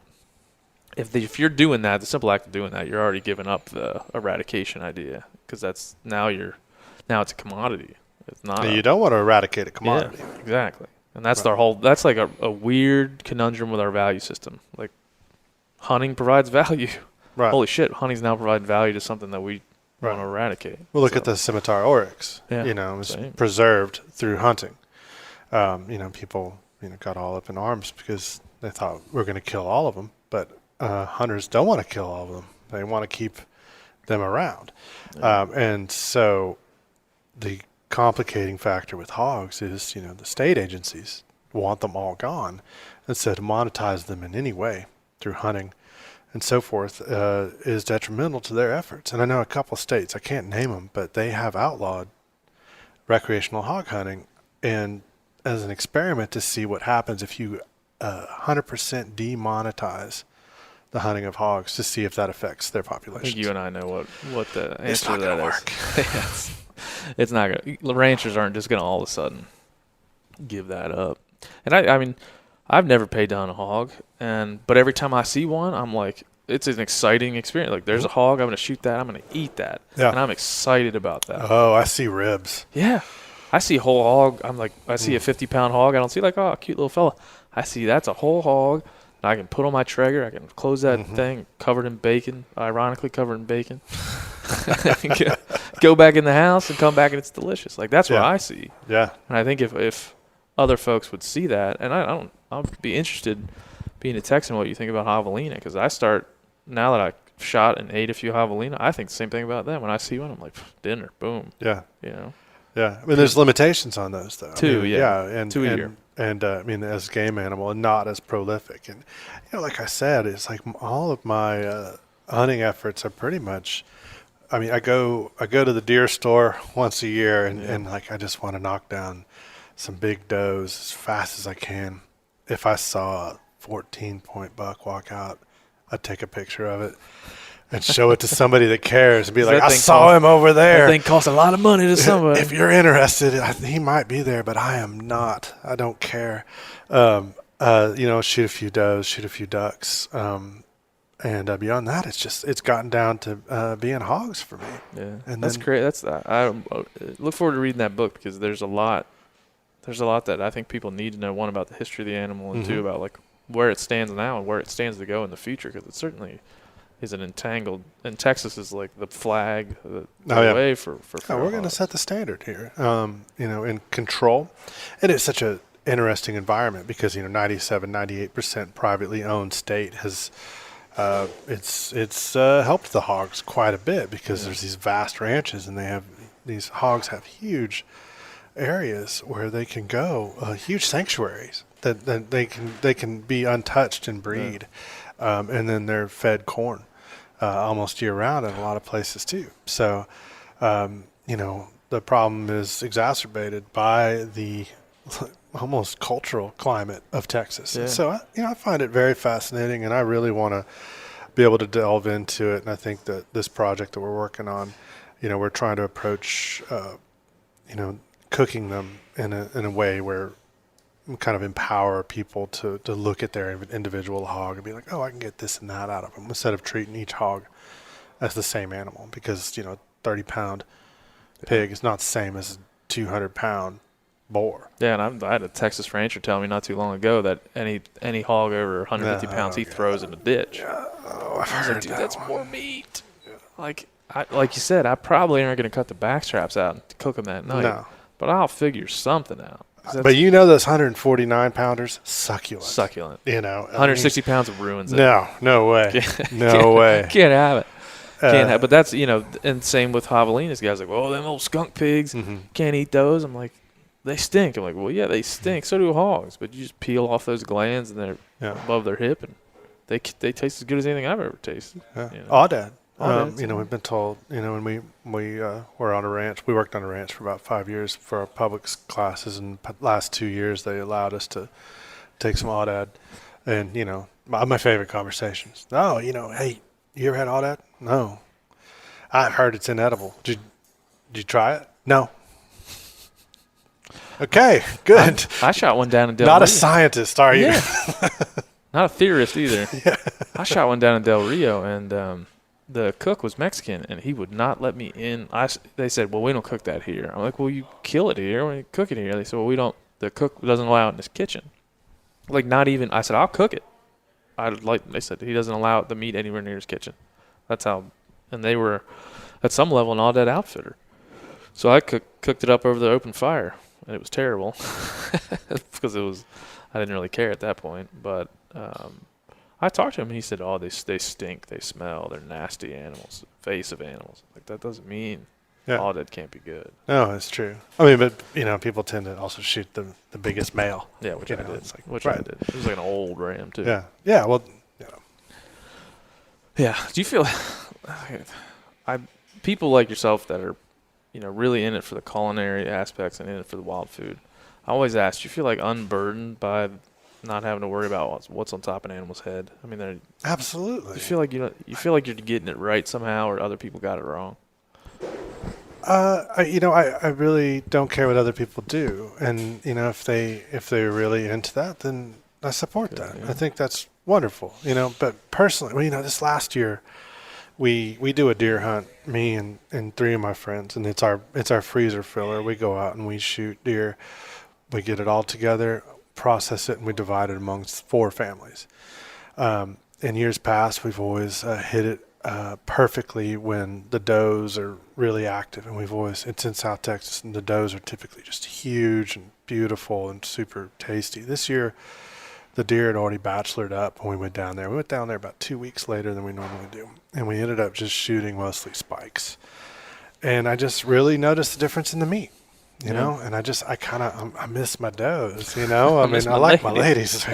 If you're doing that, the simple act of doing that, you're already giving up the eradication idea because that's now it's a commodity. It's not. You don't want to eradicate a commodity. Yeah, exactly. And that's our whole. That's like a weird conundrum with our value system. Like hunting provides value. Right. Holy shit, hunting's now providing value to something that we want to eradicate. Well, look at the scimitar oryx. Yeah, it was preserved through hunting. People got all up in arms because they thought we're going to kill all of them, but hunters don't want to kill all of them. They want to keep them around. Yeah. And so the complicating factor with hogs is, the state agencies want them all gone. And so to monetize them in any way through hunting and so forth is detrimental to their efforts. And I know a couple states, I can't name them, but they have outlawed recreational hog hunting and as an experiment to see what happens if you 100% demonetize the hunting of hogs to see if that affects their population. I think you and I know what the answer it's not to that work. is. It's not going to. Ranchers aren't just going to all of a sudden give that up. And I mean, I've never paid to hunt a hog, but every time I see one, I'm like, it's an exciting experience. Like, there's a hog, I'm going to shoot that, I'm going to eat that. Yeah. And I'm excited about that. Oh, I see ribs. Yeah. I see a whole hog. I'm like, I see a 50-pound hog. I don't see like, oh, cute little fella. I see that's a whole hog. I can put on my Traeger. I can close that thing covered in bacon, ironically covered in bacon. Go back in the house and come back and it's delicious. Like that's what I see. Yeah. And I think if other folks would see that, and I'll be interested, being a Texan, what you think about javelina, because now that I shot and ate a few javelina, I think the same thing about them. When I see one, I'm like, dinner, boom. Yeah. Yeah. I mean, there's limitations on those though. Two a year. And I mean, as a game animal and not as prolific. And, like I said, it's like all of my hunting efforts are pretty much, I mean, I go to the deer store once a year and like, I just want to knock down some big does as fast as I can. If I saw a 14-point buck walk out, I'd take a picture of it and show it to somebody that cares and be like, I saw him over there. That thing costs a lot of money to somebody. If you're interested, he might be there, but I am not. I don't care. Shoot a few does, shoot a few ducks. And beyond that, it's gotten down to being hogs for me. Yeah, and that's great. I look forward to reading that book because there's a lot there's a lot that I think people need to know. One, about the history of the animal, and two, about like where it stands now and where it stands to go in the future, because it certainly is an entangled. And Texas is like the flag, the way for we're going to set the standard here. In control, and it's such a interesting environment because 98% privately owned state has it's helped the hogs quite a bit because there's these vast ranches, and these hogs have huge areas where they can go, huge sanctuaries that they can be untouched and breed, and then they're fed corn almost year round in a lot of places too. So the problem is exacerbated by the almost cultural climate of Texas. Yeah. So I find it very fascinating, and I really want to be able to delve into it. And I think that this project that we're working on, we're trying to approach cooking them in a way where we kind of empower people to look at their individual hog and be like, oh, I can get this and that out of them, instead of treating each hog as the same animal, because 30-pound pig is not the same as a 200-pound boar. Yeah, and I had a Texas rancher tell me not too long ago that any hog over 150 pounds he throws in a ditch. Oh, I've I was heard like, dude, that that's one. more meat. Yeah. Like you said, I probably aren't going to cut the back straps out and cook them that night. No. But I'll figure something out. But those 149-pounders, succulent. Succulent. 160 pounds of ruins it. No way. No way. Can't have it. Can't have. But that's, and same with javelinas. Guys like, well, them old skunk pigs, can't eat those. I'm like, they stink. I'm like, well, yeah, they stink. So do hogs. But you just peel off those glands, and they're above their hip, and they taste as good as anything I've ever tasted. Yeah. Audad. We've been told, when we were on a ranch, we worked on a ranch for about 5 years for our public classes, and last 2 years they allowed us to take some audad, and my favorite conversations. Oh, hey, you ever had audad? No. I've heard it's inedible. Did you try it? No. Okay, good. I shot one down in Del Rio. Not a scientist, are you? Yeah. Not a theorist either. Yeah. I shot one down in Del Rio, and the cook was Mexican, and he would not let me in. They said, well, we don't cook that here. I'm like, well, you kill it here. We cook it here. They said, well, the cook doesn't allow it in his kitchen. Like, not even, I said, I'll cook it. They said, he doesn't allow the meat anywhere near his kitchen. That's how, and they were, at some level, an all-dead outfitter. So I cooked it up over the open fire, and it was terrible because I didn't really care at that point. But I talked to him, and he said, oh, they stink, they smell, they're nasty animals, face of animals. Like, that doesn't mean all that can't be good. No, it's true. I mean, but, people tend to also shoot the biggest male. Yeah, which I did. I did. It was like an old ram, too. Yeah. Yeah, well, Yeah. Do you feel people like yourself that are, really in it for the culinary aspects and in it for the wild food, I always ask, do you feel like unburdened by not having to worry about what's on top of an animal's head? I mean, absolutely. You feel like you're getting it right somehow, or other people got it wrong? I really don't care what other people do, and if they're really into that, then I support that. Yeah. I think that's wonderful. But personally, this last year, we do a deer hunt, me and 3 of my friends, and it's our freezer filler. We go out and we shoot deer. We get it all together, process it, and we divide it amongst 4 families. In years past, we've always hit it perfectly when the does are really active, and it's in South Texas, and the does are typically just huge and beautiful and super tasty. This year, the deer had already bachelored up when we went down there. We went down there about 2 weeks later than we normally do, and we ended up just shooting mostly spikes. And I just really noticed the difference in the meat, you know. And I miss my does, I mean, I like my ladies,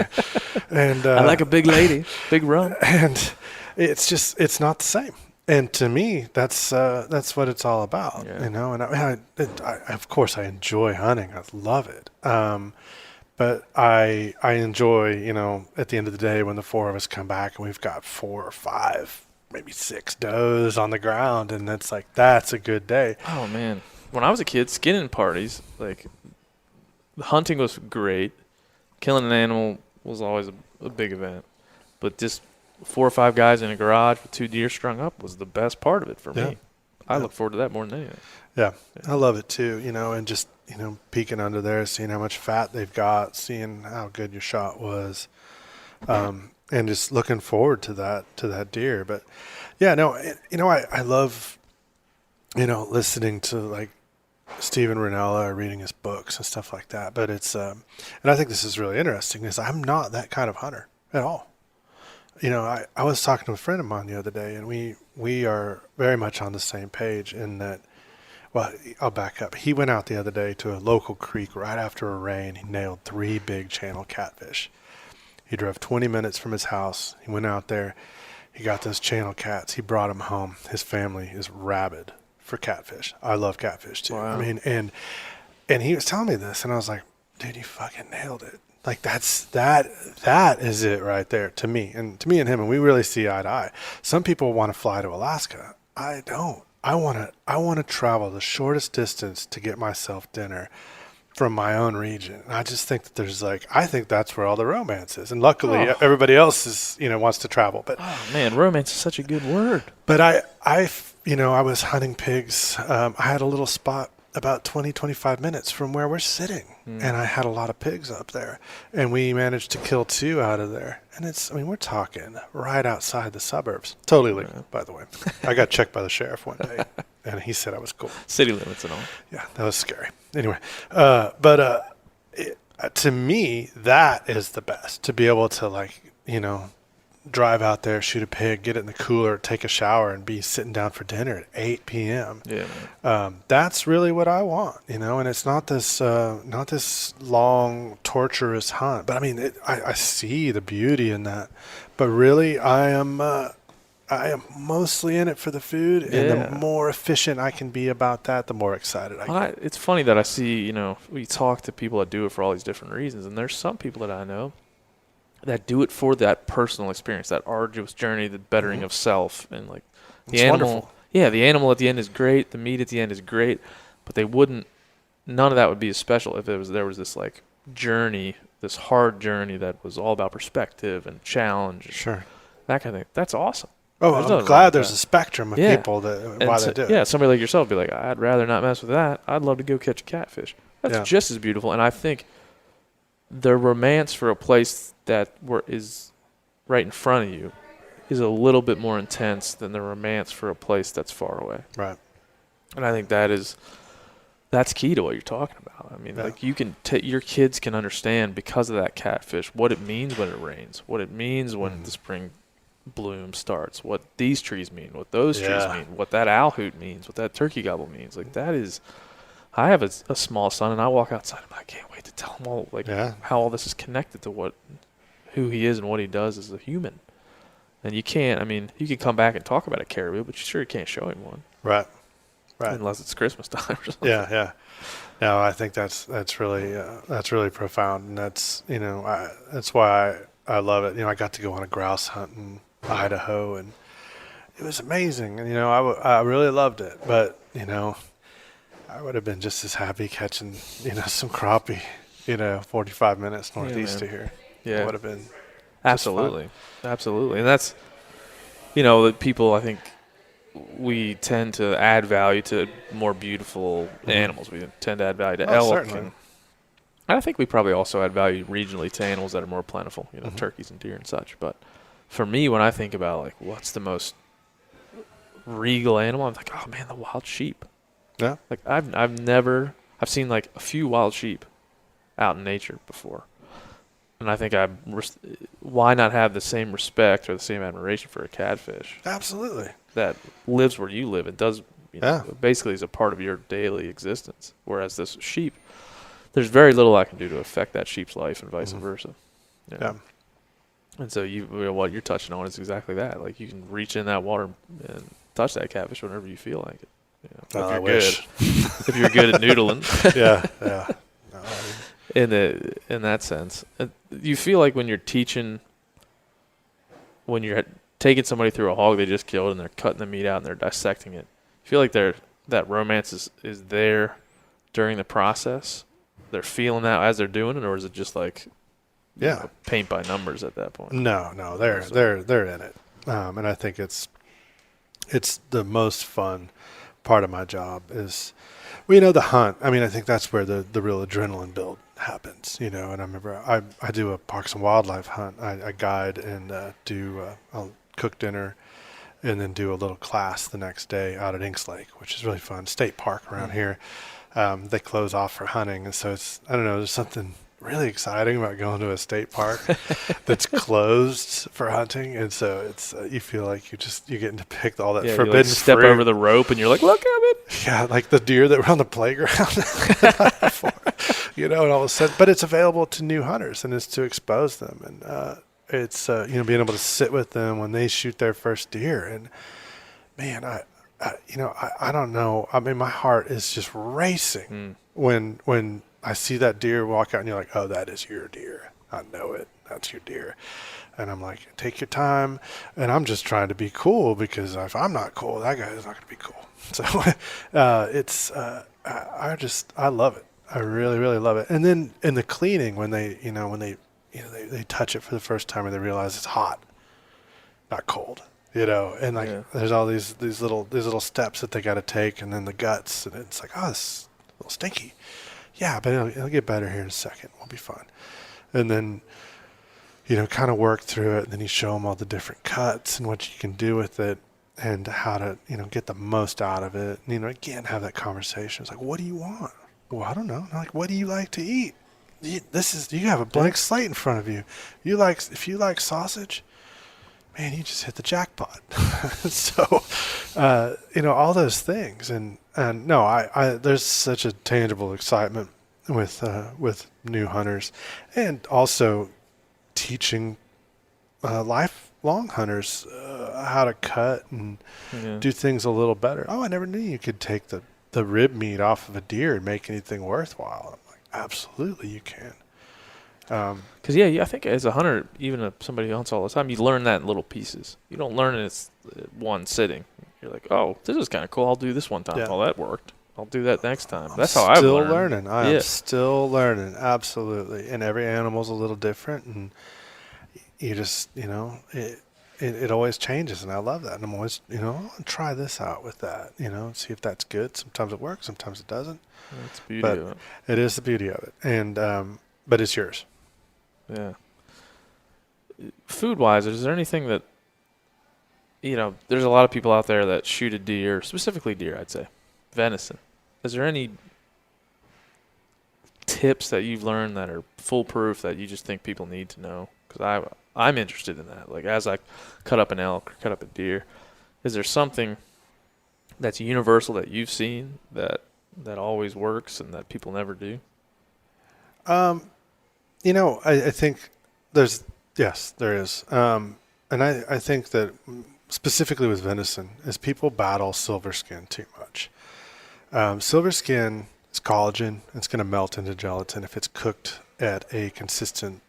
and I like a big lady, big rump, and it's not the same. And to me, that's what it's all about, And I of course I enjoy hunting. I love it. But I enjoy, at the end of the day when the 4 of us come back and we've got 4 or 5, maybe 6 does on the ground, and it's like, that's a good day. Oh man. When I was a kid, skinning parties, like, hunting was great. Killing an animal was always a big event. But just 4 or 5 guys in a garage with 2 deer strung up was the best part of it for me. I look forward to that more than anything. Yeah, I love it too, and just, peeking under there, seeing how much fat they've got, seeing how good your shot was, and just looking forward to that deer. But yeah, no, I love, listening to like Steven Rinella or reading his books and stuff like that. But it's, and I think this is really interesting because I'm not that kind of hunter at all. I was talking to a friend of mine the other day, and we are very much on the same page in that. Well, I'll back up. He went out the other day to a local creek right after a rain. He nailed 3 big channel catfish. He drove 20 minutes from his house. He went out there. He got those channel cats. He brought them home. His family is rabid for catfish. I love catfish too. Wow. I mean, and he was telling me this, and I was like, dude, you fucking nailed it. Like that is it right there to me and him. And we really see eye to eye. Some people want to fly to Alaska. I don't. I want to travel the shortest distance to get myself dinner from my own region. And I just think that I think that's where all the romance is. And luckily everybody else is, wants to travel. But oh man, romance is such a good word. But I was hunting pigs. I had a little spot about 25 minutes from where we're sitting. And I had a lot of pigs up there, and we managed to kill 2 out of there. And we're talking right outside the suburbs. Totally legal, by the way. I got checked by the sheriff one day, and he said I was cool. City limits and all. Yeah, that was scary. Anyway, to me, that is the best, to be able to drive out there, shoot a pig, get it in the cooler, take a shower, and be sitting down for dinner at 8 p.m. Yeah, man. That's really what I want, and it's not this long, torturous hunt. But I see the beauty in that. But really, I am mostly in it for the food, and the more efficient I can be about that, the more excited I get. It's funny that I see, we talk to people that do it for all these different reasons, and there's some people that I know that do it for that personal experience, that arduous journey, the bettering of self, and the it's animal. Wonderful. Yeah, the animal at the end is great. The meat at the end is great, but none of that would be as special if there was this journey, this hard journey that was all about perspective and challenge. Sure. That kind of thing. That's awesome. Oh, I'm glad there's a spectrum of people why they do it. Yeah, somebody like yourself would be like, I'd rather not mess with that. I'd love to go catch a catfish. That's just as beautiful, and I think the romance for a place that is right in front of you is a little bit more intense than the romance for a place that's far away. Right. And I think that's key to what you're talking about. You can your kids can understand because of that catfish what it means when it rains, what it means when the spring bloom starts, what these trees mean, what those trees mean, what that owl hoot means, what that turkey gobble means. That is. I have a small son, and I walk outside, and I can't wait to tell him all how all this is connected to who he is and what he does as a human. And you can't. You can come back and talk about a caribou, but you can't show him one. Right. Unless it's Christmas time or something. Yeah. No, I think that's really profound, and that's that's why I love it. I got to go on a grouse hunt in Idaho, and it was amazing. And I really loved it, but I would have been just as happy catching, some crappie, 45 minutes northeast of here. Yeah. It would have been absolutely. And that's, that people, I think we tend to add value to more beautiful animals. We tend to add value to elk. Certainly. And I think we probably also add value regionally to animals that are more plentiful, turkeys and deer and such. But for me, when I think about what's the most regal animal, I'm like, oh man, the wild sheep. Yeah. I've seen a few wild sheep out in nature before. And I think why not have the same respect or the same admiration for a catfish? Absolutely. That lives where you live and does, basically is a part of your daily existence. Whereas this sheep, there's very little I can do to affect that sheep's life and vice versa. Yeah. And so what you're touching on is exactly that. You can reach in that water and touch that catfish whenever you feel like it. If you're good, if you're good at noodling. Yeah. In that sense, you feel like when you're teaching, when you're taking somebody through a hog they just killed and they're cutting the meat out and they're dissecting it, you feel like that romance is there during the process. They're feeling that as they're doing it, or is it just paint by numbers at that point? No, they're in it, and I think it's the most fun part of my job is, well, the hunt. I mean, I think that's where the real adrenaline build happens, And I remember I do a parks and wildlife hunt. I guide and I'll cook dinner and then do a little class the next day out at Inks Lake, which is really fun. State park around here. They close off for hunting. And so I don't know, there's something really exciting about going to a state park that's closed for hunting. And so it's, you feel like you're getting to pick all that forbidden you step fruit. over the rope and you're like, look at it. Yeah, like the deer that were on the playground the night before, and all of a sudden, but it's available to new hunters and it's to expose them. And it's, being able to sit with them when they shoot their first deer. And man, I don't know. I mean, my heart is just racing when I see that deer walk out and you're like, oh, that is your deer. I know it. That's your deer. And I'm like, take your time. And I'm just trying to be cool because if I'm not cool, that guy is not going to be cool. So I love it. I really, really love it. And then in the cleaning, when they touch it for the first time and they realize it's hot, not cold. And there's all these little steps that they got to take, and then the guts, and it's like, oh, it's a little stinky. Yeah, but it'll get better here in a second. We'll be fine. And then, kind of work through it, and then you show them all the different cuts and what you can do with it and how to, get the most out of it. And, again, have that conversation. It's like, what do you want? Well, I don't know. I'm like, what do you like to eat? You have a blank slate in front of you. If you like sausage, man, you just hit the jackpot. So, all those things. And no, there's such a tangible excitement with new hunters, and also teaching lifelong hunters how to cut and do things a little better. Oh, I never knew you could take the rib meat off of a deer and make anything worthwhile. I'm like, absolutely you can. Because I think as a hunter, even somebody who hunts all the time, you learn that in little pieces. You don't learn it in one sitting. You're like, oh, this is kind of cool. I'll do this one time. Yeah. Oh, that worked. I'll do that next time. That's I'm how I've still learned. learning. I am still learning. Absolutely. And every animal's a little different, and you just, it always changes, and I love that. And I'm always, I'll try this out with that, see if that's good. Sometimes it works, sometimes it doesn't. That's the beauty of it. It is the beauty of it. And but it's yours. Yeah. Food-wise, is there anything that, there's a lot of people out there that shoot a deer, specifically deer, I'd say, venison. Is there any tips that you've learned that are foolproof that you just think people need to know? Because I'm interested in that. Like, as I cut up an elk or cut up a deer, is there something that's universal that you've seen that always works and that people never do? I think there is. And I think that specifically with venison is people battle silver skin too much. Silver skin is collagen. It's going to melt into gelatin if it's cooked at a consistent,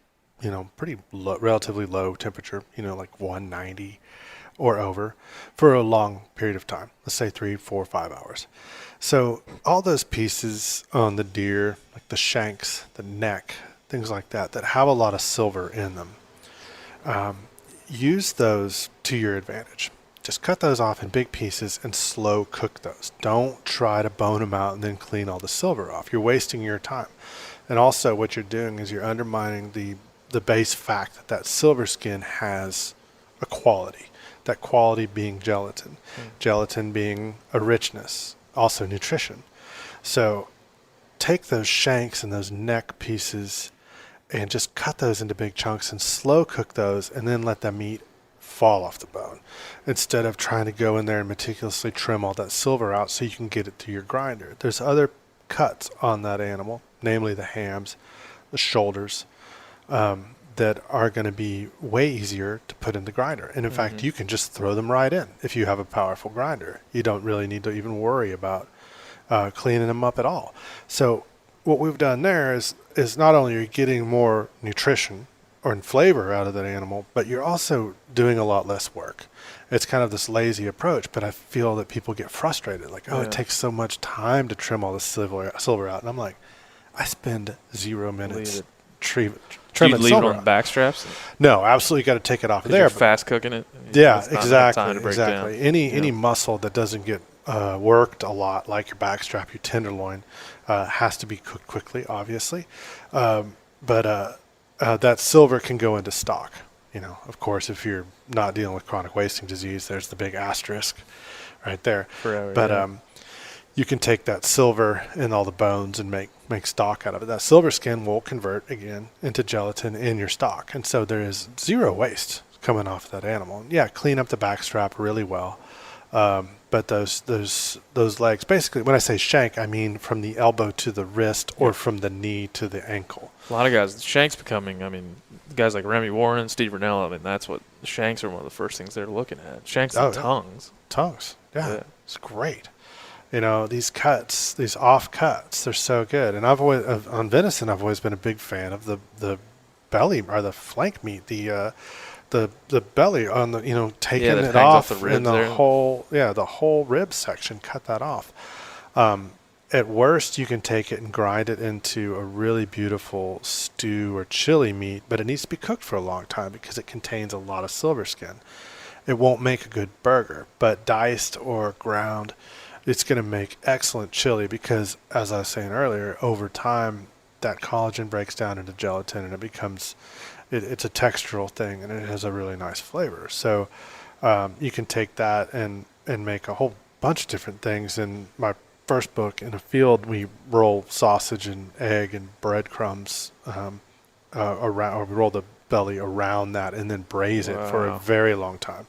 pretty low, relatively low temperature, like 190 or over for a long period of time. Let's say 3, 4, 5 hours. So all those pieces on the deer, like the shanks, the neck, things like that have a lot of silver in them. Use those to your advantage. Just cut those off in big pieces and slow cook those. Don't try to bone them out and then clean all the silver off. You're wasting your time. And also what you're doing is you're undermining the base fact that silver skin has a quality. That quality being gelatin. Gelatin being a richness, also nutrition. So take those shanks and those neck pieces and just cut those into big chunks and slow cook those, and then let the meat fall off the bone instead of trying to go in there and meticulously trim all that silver out so you can get it to your grinder. There's other cuts on that animal, namely the hams, the shoulders, that are going to be way easier to put in the grinder. And in fact, you can just throw them right in if you have a powerful grinder. You don't really need to even worry about cleaning them up at all. So what we've done there is not only are you getting more nutrition or flavor out of that animal, but you're also doing a lot less work. It's kind of this lazy approach, but I feel that people get frustrated. Like, it takes so much time to trim all the silver out. And I'm like, I spend 0 minutes trimming silver. Leave it on out. the back straps? No, absolutely got to take it off of there. You're fast cooking it? Yeah, exactly. Any muscle that doesn't get worked a lot, like your backstrap, your tenderloin, has to be cooked quickly, obviously. But that silver can go into stock. Of course, if you're not dealing with chronic wasting disease, there's the big asterisk right there. Forever, But yeah. you can take that silver and all the bones and make stock out of it. That silver skin will convert again into gelatin in your stock, and so there is zero waste coming off that animal. Yeah, clean up the backstrap really well. But those legs, basically, when I say shank, I mean from the elbow to the wrist or from the knee to the ankle. A lot of guys, shank's becoming, guys like Remy Warren, Steve Rinella, that's what, shanks are one of the first things they're looking at. Shanks and tongues. Tongues, yeah. It's great. These cuts, these off cuts, they're so good. And on venison, I've always been a big fan of the belly or the flank meat, the belly on the, taking it off the ribs and the whole rib section, cut that off. At worst, you can take it and grind it into a really beautiful stew or chili meat, but it needs to be cooked for a long time because it contains a lot of silver skin. It won't make a good burger, but diced or ground, it's going to make excellent chili because, as I was saying earlier, over time, that collagen breaks down into gelatin and it becomes, it's a textural thing and it has a really nice flavor. So you can take that and make a whole bunch of different things. In my first book, In a Field, we roll sausage and egg and breadcrumbs around, or we roll the belly around that and then braise it for a very long time.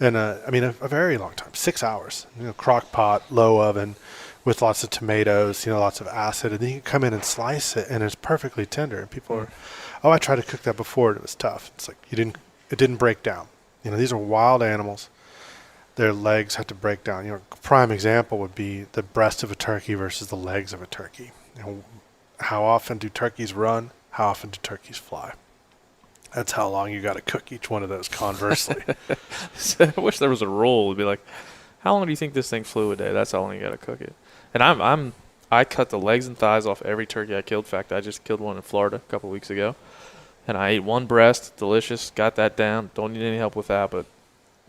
And a very long time, 6 hours, crock pot, low oven with lots of tomatoes, lots of acid. And then you can come in and slice it and it's perfectly tender. And people are, I tried to cook that before and it was tough. It's like, it didn't break down. These are wild animals. Their legs have to break down. A prime example would be the breast of a turkey versus the legs of a turkey. How often do turkeys run? How often do turkeys fly? That's how long you got to cook each one of those conversely. I wish there was a rule. It'd be like, how long do you think this thing flew a day? That's how long you got to cook it. And I cut the legs and thighs off every turkey I killed. In fact, I just killed one in Florida a couple of weeks ago. And I ate one breast, delicious, got that down. Don't need any help with that, but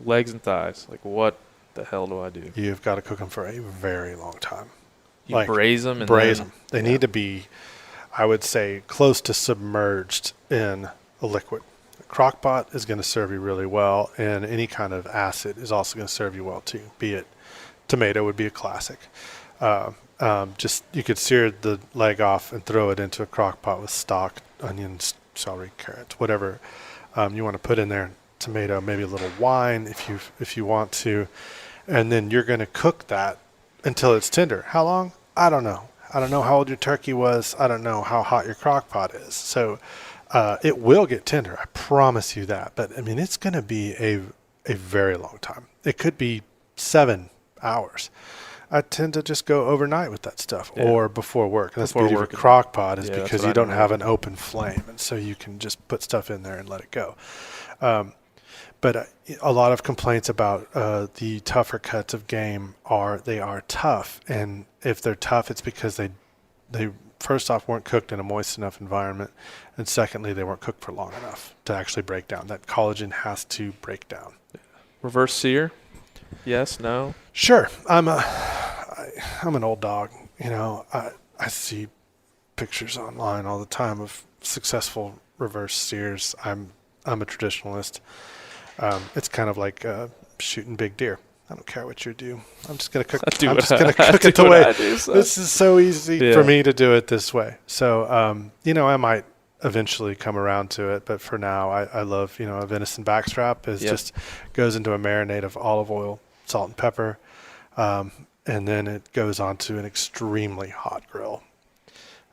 legs and thighs, like what the hell do I do? You've got to cook them for a very long time. You braise them? Braise them. They need to be, I would say, close to submerged in a liquid. A crock pot is going to serve you really well, and any kind of acid is also going to serve you well too. Be it tomato would be a classic. Just you could sear the leg off and throw it into a crock pot with stock, onions, celery, carrots, whatever you want to put in there. Tomato, maybe a little wine if you want to, and then you're going to cook that until it's tender. How long? I don't know. I don't know how old your turkey was. I don't know how hot your crock pot is. So it will get tender. I promise you that. But it's going to be a very long time. It could be 7 hours. I tend to just go overnight with that stuff or before work. And that's the beauty of a crock pot is because you don't have an open flame. And so you can just put stuff in there and let it go. But a lot of complaints about the tougher cuts of game they are tough. And if they're tough, it's because they first off weren't cooked in a moist enough environment. And secondly, they weren't cooked for long enough to actually break down. That collagen has to break down. Reverse sear? Yes, no? Sure. I'm an old dog. I see pictures online all the time of successful reverse sears. I'm a traditionalist. It's kind of like shooting big deer. I don't care what you do. I'm just gonna cook. I'm just gonna cook it the way. This is so easy for me to do it this way. So, I might eventually come around to it, but for now, I love a venison backstrap just goes into a marinade of olive oil, salt, and pepper, and then it goes onto an extremely hot grill,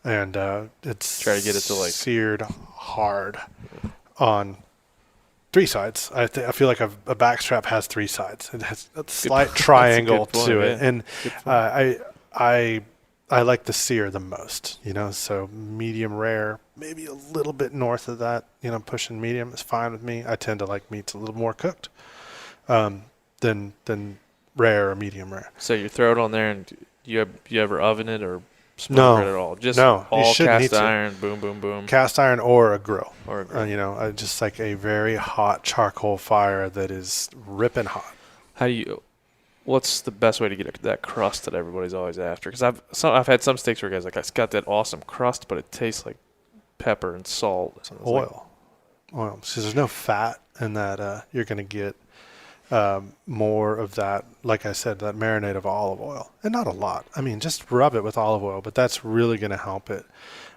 and it's try to get it to seared hard on 3 sides. I feel like a backstrap has 3 sides. It has a slight triangle to it, and I like the sear the most. So medium rare, maybe a little bit north of that. Pushing medium is fine with me. I tend to like meats a little more cooked than rare or medium rare. So you throw it on there, and you ever oven it or smoke it at all? Just all cast iron, boom, boom, boom. Cast iron or a grill. Just like a very hot charcoal fire that is ripping hot. what's the best way to get that crust that everybody's always after? Because I've had some steaks where guys like, it's got that awesome crust, but it tastes like pepper and salt. It's oil. Oil. So there's no fat in that. You're going to get more of that, like I said, that marinade of olive oil. And not a lot. I mean, just rub it with olive oil, but that's really going to help it.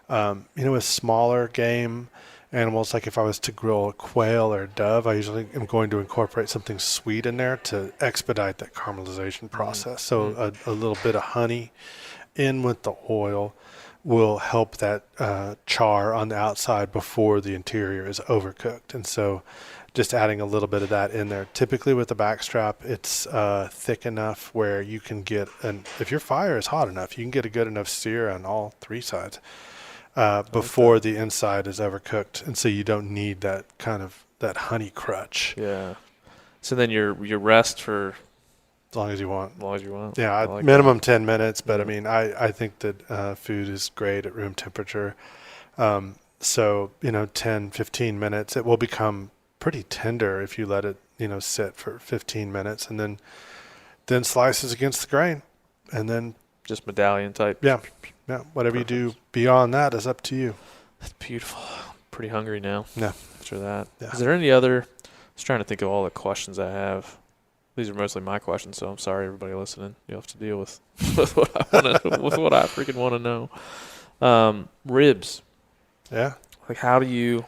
With smaller game animals, like if I was to grill a quail or a dove, I usually am going to incorporate something sweet in there to expedite that caramelization process. So a little bit of honey in with the oil will help that char on the outside before the interior is overcooked. And so just adding a little bit of that in there. Typically with the backstrap, it's thick enough where you can get, if your fire is hot enough, you can get a good enough sear on all three sides before the inside is overcooked. And so you don't need that kind of that honey crutch. Yeah. So then your rest for as long as you want. As long as you want. Yeah, like minimum 10 minutes. But I mean, I think that food is great at room temperature. So 10, 15 minutes, it will become pretty tender if you let it sit for 15 minutes, and then slices against the grain, and then just medallion type. Yeah. Whatever Perfect. You do beyond that is up to you. That's beautiful. I'm pretty hungry now. Yeah. After that. Yeah. Is there any other? I was trying to think of all the questions I have. These are mostly my questions, so I'm sorry, everybody listening. You have to deal with what I freaking want to know. Ribs. Yeah. Like, how do you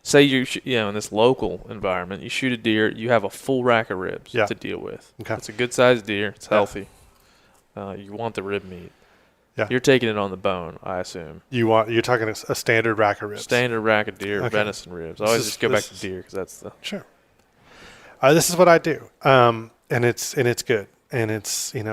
say in this local environment, you shoot a deer, you have a full rack of ribs to deal with. Okay. It's a good sized deer. It's healthy. You want the rib meat. Yeah. You're taking it on the bone, I assume. You're talking a standard rack of ribs. Standard rack of deer, venison ribs. I always just go back to deer because that's the sure. This is what I do, and it's good, and it's it's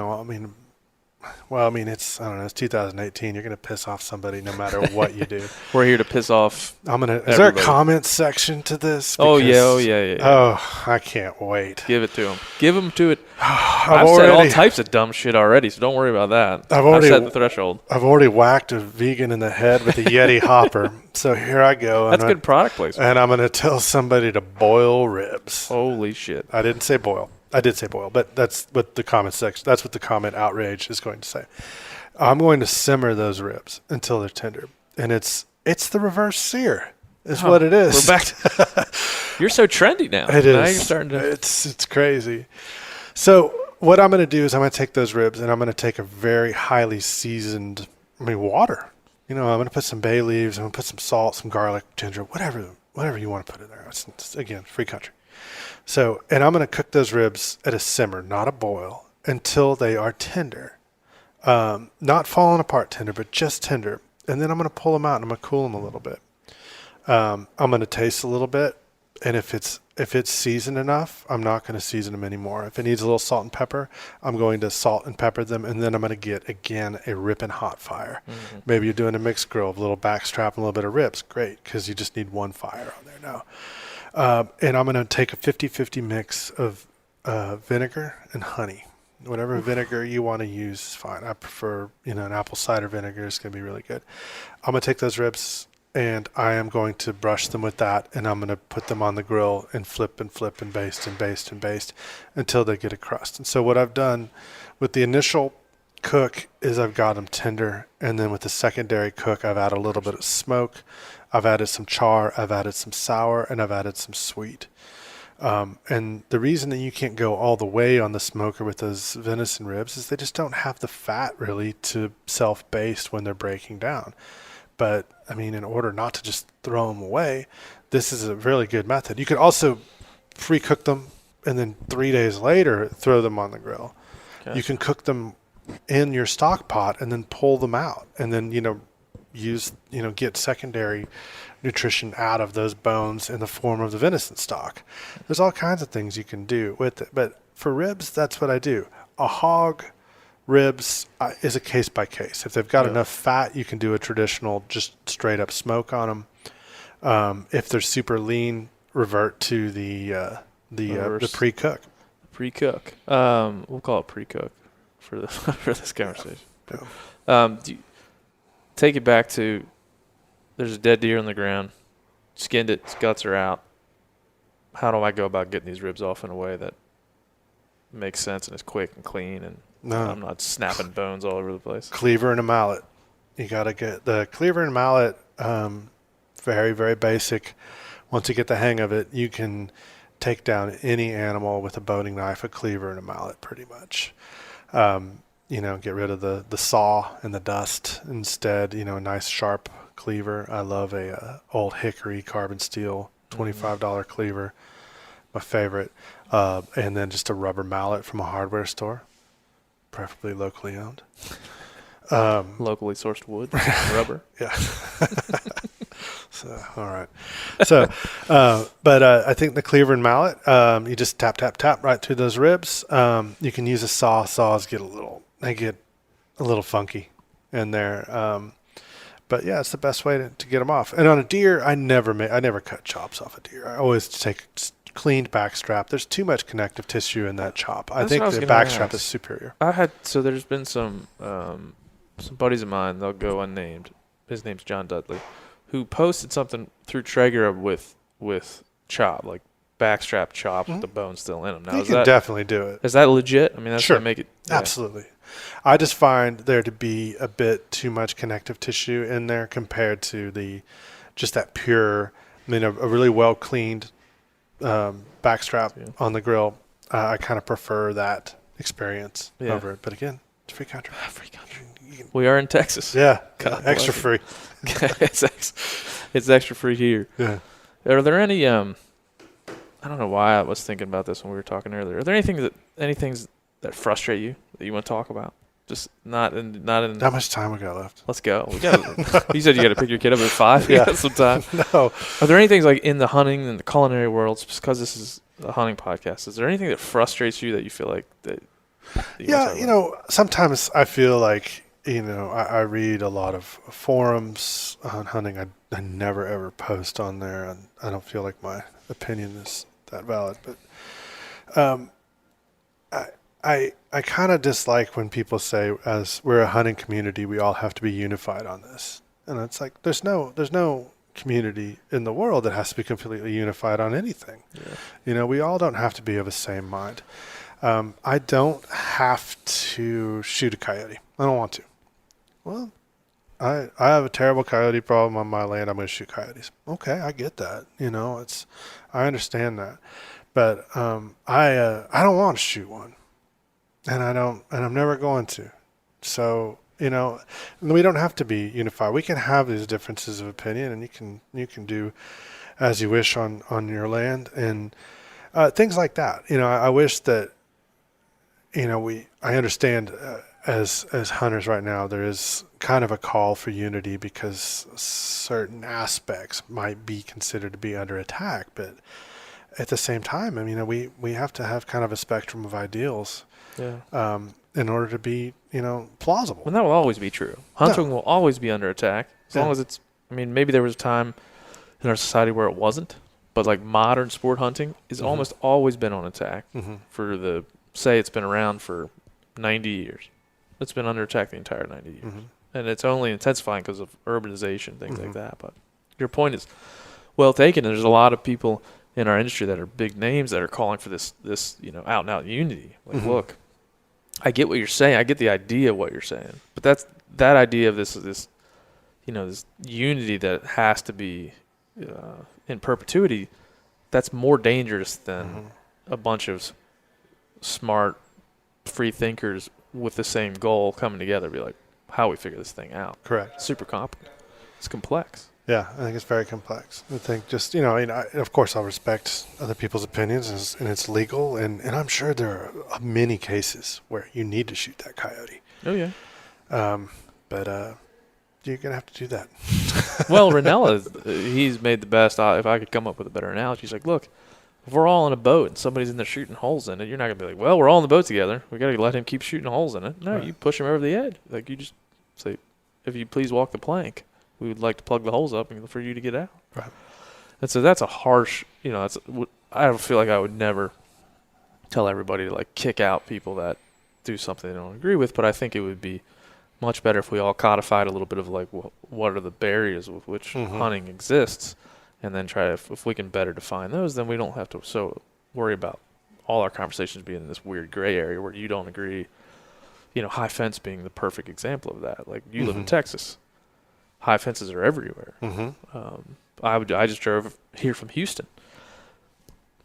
I don't know. It's 2018. You're gonna piss off somebody no matter what you do. We're here to piss off. Is there a comment section to this? Because, yeah. Oh, I can't wait. Give it to them. Give them to it. I've said all types of dumb shit already, so don't worry about that. I've set the threshold. I've already whacked a vegan in the head with a Yeti hopper. So here I go. That's good product placement. And I'm gonna tell somebody to boil ribs. Holy shit! I didn't say boil. I did say boil, but that's what the comment section. That's what the comment outrage is going to say. I'm going to simmer those ribs until they're tender, and it's the reverse sear. Is what it is. We're back to you're so trendy now. It is. Now you're starting to. It's crazy. So what I'm going to do is I'm going to take those ribs and I'm going to take a very highly seasoned, water. I'm going to put some bay leaves. I'm going to put some salt, some garlic, ginger, whatever you want to put in there. It's again, free country. So, and I'm going to cook those ribs at a simmer, not a boil, until they are tender. Not falling apart tender, but just tender. And then I'm going to pull them out and I'm going to cool them a little bit. I'm going to taste a little bit. And if it's seasoned enough, I'm not going to season them anymore. If it needs a little salt and pepper, I'm going to salt and pepper them. And then I'm going to get, again, a ripping hot fire. Mm-hmm. Maybe you're doing a mixed grill, a little backstrap and a little bit of ribs. Great, because you just need one fire on there now. And I'm going to take a 50-50 mix of vinegar and honey. Whatever vinegar you want to use is fine. I prefer, an apple cider vinegar is going to be really good. I'm going to take those ribs and I am going to brush them with that, and I'm going to put them on the grill and flip and baste and baste and baste until they get a crust. And so what I've done with the initial cook is I've got them tender, and then with the secondary cook, I've added a little bit of smoke. I've added some char, I've added some sour, and I've added some sweet. And the reason that you can't go all the way on the smoker with those venison ribs is they just don't have the fat really to self-baste when they're breaking down. But, in order not to just throw them away, this is a really good method. You could also pre-cook them and then 3 days later throw them on the grill. Okay. You can cook them in your stock pot and then pull them out and then, get secondary nutrition out of those bones in the form of the venison stock. There's all kinds of things you can do with it. But for ribs, that's what I do. A hog ribs is a case by case. If they've got enough fat, you can do a traditional just straight up smoke on them. If they're super lean, revert to the pre-cook. Pre-cook. We'll call it pre-cook for this conversation. Yeah. Take it back to there's a dead deer on the ground, skinned it, its guts are out. How do I go about getting these ribs off in a way that makes sense and is quick and clean, and No. I'm not snapping bones all over the place. Cleaver and a mallet. You got to get the cleaver and mallet. Very, very basic. Once you get the hang of it, you can take down any animal with a boning knife, a cleaver, and a mallet, pretty much. Get rid of the saw and the dust. Instead, a nice sharp cleaver. I love a old hickory carbon steel $25 cleaver, my favorite. And then just a rubber mallet from a hardware store, preferably locally owned. Locally sourced wood, rubber. Yeah. So, all right. So, but I think the cleaver and mallet, you just tap, tap, tap right through those ribs. You can use a saw. Saws get a little funky in there. But yeah, it's the best way to get them off. And on a deer, I never cut chops off a deer. I always take cleaned backstrap. There's too much connective tissue in that chop. I think the backstrap is superior. There's been some buddies of mine, they'll go unnamed. His name's John Dudley, who posted something through Traeger with chop, like backstrap chops with the bone still in them. Now, you can definitely do it. Is that legit? I mean, that's sure. Gonna make it. Yeah. Absolutely. I just find there to be a bit too much connective tissue in there compared to that pure, a really well cleaned backstrap on the grill. I kind of prefer that experience over it. But again, it's free country. Free country. We are in Texas. Yeah. God extra free. It's extra free here. Yeah. Are there any I don't know why I was thinking about this when we were talking earlier. Are there any things that frustrate you that you want to talk about? Just not in. How much time we got left? Let's go. You said you got to pick your kid up at 5. Yeah. You got some time. No. Are there any things like in the hunting and the culinary worlds, just because this is a hunting podcast, is there anything that frustrates you that you feel like that? Sometimes I feel like, I read a lot of forums on hunting. I never ever post on there, and I don't feel like my opinion is that valid. But I kind of dislike when people say, as we're a hunting community, we all have to be unified on this. And it's like, there's no community in the world that has to be completely unified on anything. Yeah. We all don't have to be of the same mind. I don't have to shoot a coyote. I don't want to. Well, I have a terrible coyote problem on my land. I'm going to shoot coyotes. Okay, I get that. I understand that. But I don't want to shoot one. And I'm never going to. So, we don't have to be unified. We can have these differences of opinion, and you can do as you wish on your land and things like that. I wish that, I understand as hunters right now, there is kind of a call for unity because certain aspects might be considered to be under attack. But at the same time, we have to have kind of a spectrum of ideals. Yeah. In order to be, plausible. And that will always be true. Hunting will always be under attack as long as it's. Maybe there was a time in our society where it wasn't, but like modern sport hunting is almost always been on attack. For it's been around for 90 years. It's been under attack the entire 90 years, and it's only intensifying because of urbanization, things like that. But your point is well taken. There's a lot of people in our industry that are big names that are calling for this out and out unity. Like, look. I get what you're saying. I get the idea of what you're saying, but that idea of this unity that has to be in perpetuity. That's more dangerous than a bunch of smart, free thinkers with the same goal coming together. Be like, how do we figure this thing out? Correct. It's super complicated. It's complex. Yeah, I think it's very complex. I think just, of course I'll respect other people's opinions and it's legal. And I'm sure there are many cases where you need to shoot that coyote. Oh, yeah. But you're going to have to do that. Well, Ranella, he's made the best. If I could come up with a better analogy, he's like, look, if we're all in a boat and somebody's in there shooting holes in it, you're not going to be like, well, we're all in the boat together. We got to let him keep shooting holes in it. No, right. You push him over the edge. Like, you just say, if you please walk the plank. We would like to plug the holes up and for you to get out. Right. And so that's a harsh, I don't feel like I would never tell everybody to like kick out people that do something they don't agree with, but I think it would be much better if we all codified a little bit of like what are the barriers with which hunting exists, and then try to, if we can better define those, then we don't have to so worry about all our conversations being in this weird gray area where you don't agree. High fence being the perfect example of that. Like you live in Texas, high fences are everywhere. I just drove here from Houston.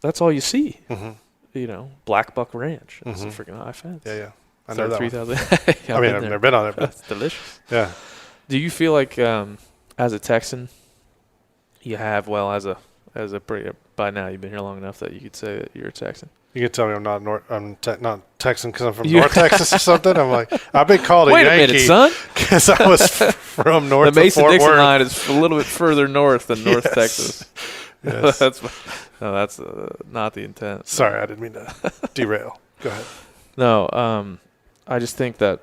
That's all you see. Black Buck Ranch. It's a freaking high fence. Yeah. I know that 3,000. I mean, I've never been on it, but it's delicious. Yeah. Do you feel like, as a Texan, you have, as a pretty, by now you've been here long enough that you could say that you're a Texan? You can tell me I'm not Texan because I'm from North Texas or something. I'm like, I've been called a Yankee. Wait a minute, son. Because I was from north the of Fort Mason-Dixon Worth. line is a little bit further north than North Texas. Yes. that's not the intent. Sorry, I didn't mean to derail. Go ahead. No, I just think that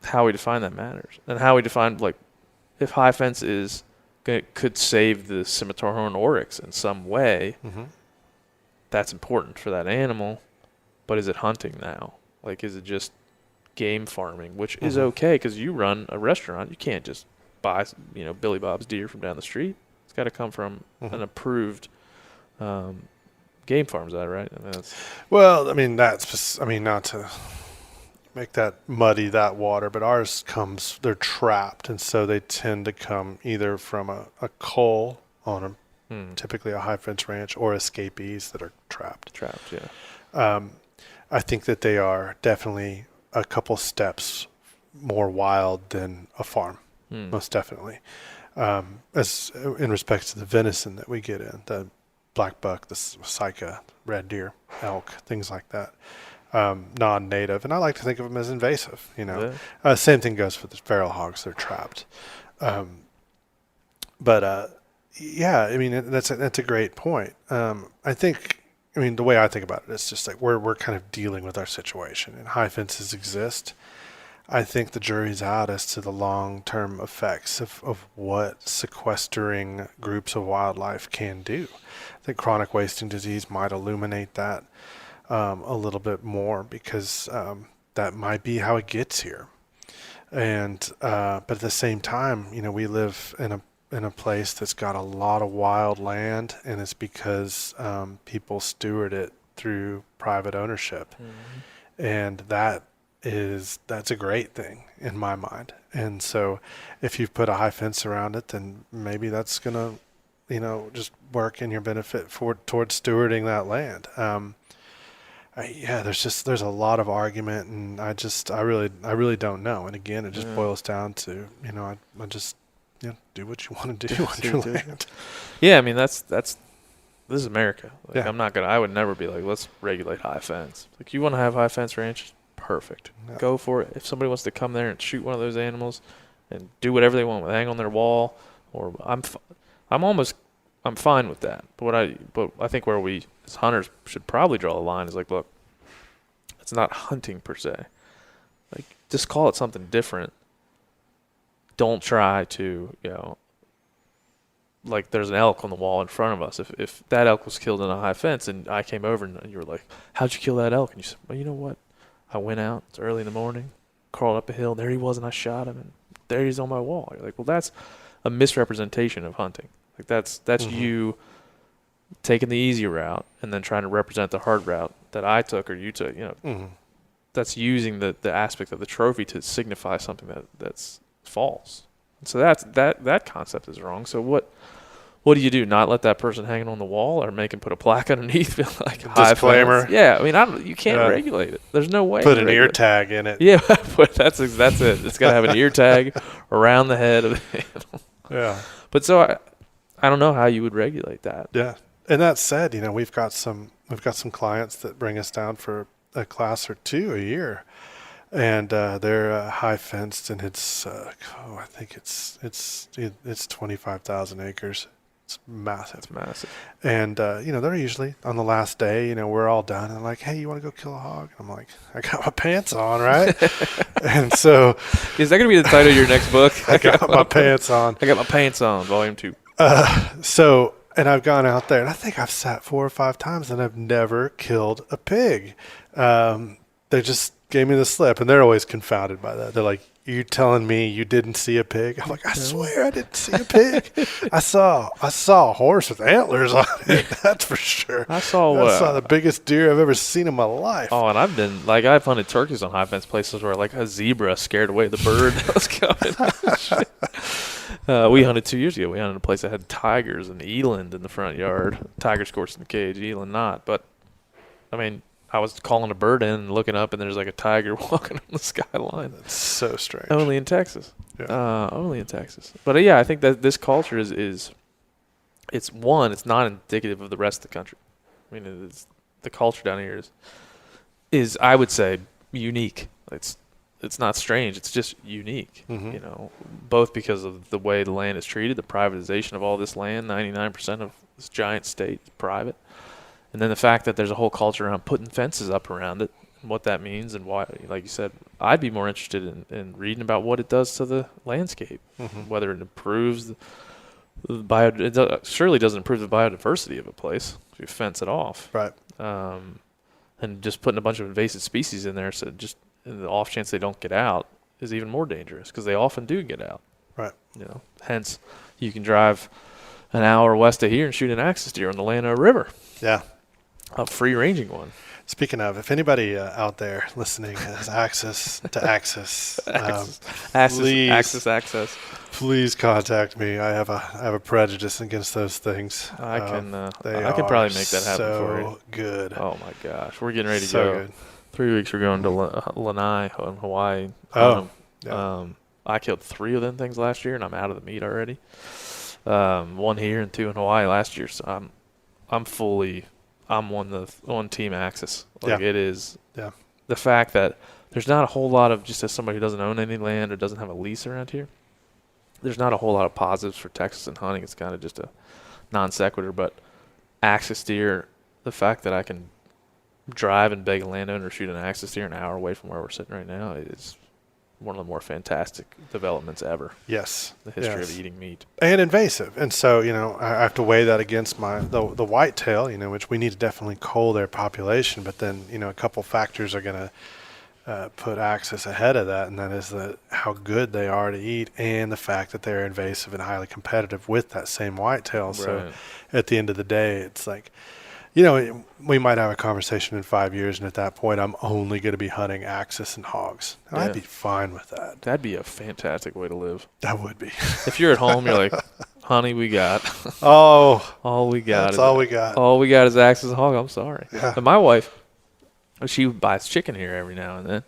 how we define that matters, and how we define if high fence could save the scimitar horn oryx in some way. That's important for that animal, but is it hunting now? Like, is it just game farming, which is okay because you run a restaurant. You can't just buy, Billy Bob's deer from down the street. It's got to come from an approved game farm. Is that right? Not to make that muddy that water, but ours they're trapped, and so they tend to come either from a cull on a typically a high fence ranch, or escapees that are trapped. Yeah. I think that they are definitely a couple steps more wild than a farm, most definitely. As in respects to the venison that we get in, the black buck, the sika, red deer, elk, things like that, non-native, and I like to think of them as invasive. Same thing goes for the feral hogs; they're trapped. Yeah, I mean that's a great point. I think, the way I think about it is just like we're kind of dealing with our situation, and high fences exist. I think the jury's out as to the long-term effects of what sequestering groups of wildlife can do. I think chronic wasting disease might illuminate that a little bit more, because that might be how it gets here. And but at the same time, we live in a place that's got a lot of wild land, and it's because people steward it through private ownership. And that's a great thing in my mind. And so if you've put a high fence around it, then maybe that's gonna just work in your benefit towards stewarding that land. There's a lot of argument, and I really don't know. And again, it just boils down to I just do what you want to do on your land. Yeah, this is America. I would never be like, let's regulate high fence. Like, you want to have high fence ranches? Perfect. Yeah. Go for it. If somebody wants to come there and shoot one of those animals and do whatever they want, hang on their wall, or I'm fine with that. But I think where we as hunters should probably draw the line is like, look, it's not hunting per se. Like, just call it something different. Don't try to, like, there's an elk on the wall in front of us. If that elk was killed in a high fence and I came over and you were like, how'd you kill that elk? And you said, well, you know what? I went out, it's early in the morning, crawled up a hill, there he was, and I shot him, and there he's on my wall. You're like, well, that's a misrepresentation of hunting. Like, that's you taking the easy route and then trying to represent the hard route that I took or you took. That's using the aspect of the trophy to signify something that's false. And so that concept is wrong. So what do you do? Not let that person hanging on the wall, or make him put a plaque underneath, like disclaimer? Yeah, you can't regulate it. There's no way. Put an ear tag in it. Yeah, that's it. It's got to have an ear tag around the head of the animal. Yeah. But so I don't know how you would regulate that. Yeah. And that said, we've got some clients that bring us down for a class or two a year. And they're high fenced, and it's I think it's 25,000 acres. It's massive. And they're usually on the last day. We're all done, and they're like, "Hey, you want to go kill a hog?" And I'm like, "I got my pants on, right?" And so, is that going to be the title of your next book? I got my pants on. I got my pants on, volume 2. And I've gone out there, and I think I've sat 4 or 5 times, and I've never killed a pig. They just gave me the slip, and they're always confounded by that. They're like, you telling me you didn't see a pig? I'm like, I swear I didn't see a pig. I saw a horse with antlers on it. That's for sure. I saw the biggest deer I've ever seen in my life. Oh, and I've hunted turkeys on high fence places where like a zebra scared away the bird that was coming. We hunted 2 years ago. We hunted a place that had tigers and eland in the front yard. Tigers, of course, in the cage, eland not. But I mean, I was calling a bird in and looking up, and there's like a tiger walking on the skyline. That's so strange. Only in Texas. Yeah. Only in Texas. But yeah, I think that this culture it's not indicative of the rest of the country. I mean, the culture down here is I would say unique. It's not strange. It's just unique. Mm-hmm. Both because of the way the land is treated, the privatization of all this land. 99% of this giant state is private. And then the fact that there's a whole culture around putting fences up around it, and what that means, and why, like you said, I'd be more interested in reading about what it does to the landscape, whether it improves it surely doesn't improve the biodiversity of a place if you fence it off. Right. And just putting a bunch of invasive species in there, so just in the off chance they don't get out, is even more dangerous because they often do get out. Right. Hence, you can drive an hour west of here and shoot an axis deer on the Llano River. Yeah. A free-ranging one. Speaking of, if anybody out there listening has access to access, access, please contact me. I have a prejudice against those things. I can probably make that happen for you. So good. Oh my gosh, we're getting ready to so go. Good. 3 weeks we're going to Lanai in Hawaii. Oh. Yeah. I killed 3 of them things last year, and I'm out of the meat already. 1 here and 2 in Hawaii last year. So I'm on team Axis. Like it is the fact that there's not a whole lot of, just as somebody who doesn't own any land or doesn't have a lease around here, there's not a whole lot of positives for Texas and hunting. It's kind of just a non sequitur. But axis deer, the fact that I can drive and beg a landowner to shoot an axis deer an hour away from where we're sitting right now is one of the more fantastic developments ever. Yes. The history of eating meat. And invasive. And so, I have to weigh that against the whitetail, which we need to definitely cull their population. But then, a couple factors are going to put axis ahead of that, and that is how good they are to eat and the fact that they're invasive and highly competitive with that same whitetail. Right. So at the end of the day, it's like, we might have a conversation in 5 years, and at that point, I'm only going to be hunting axis and hogs. Yeah. I'd be fine with that. That'd be a fantastic way to live. That would be. If you're at home, you're like, honey, we got. all we got. That's all we got. All we got is axis and hog. I'm sorry. Yeah. And my wife, she buys chicken here every now and then,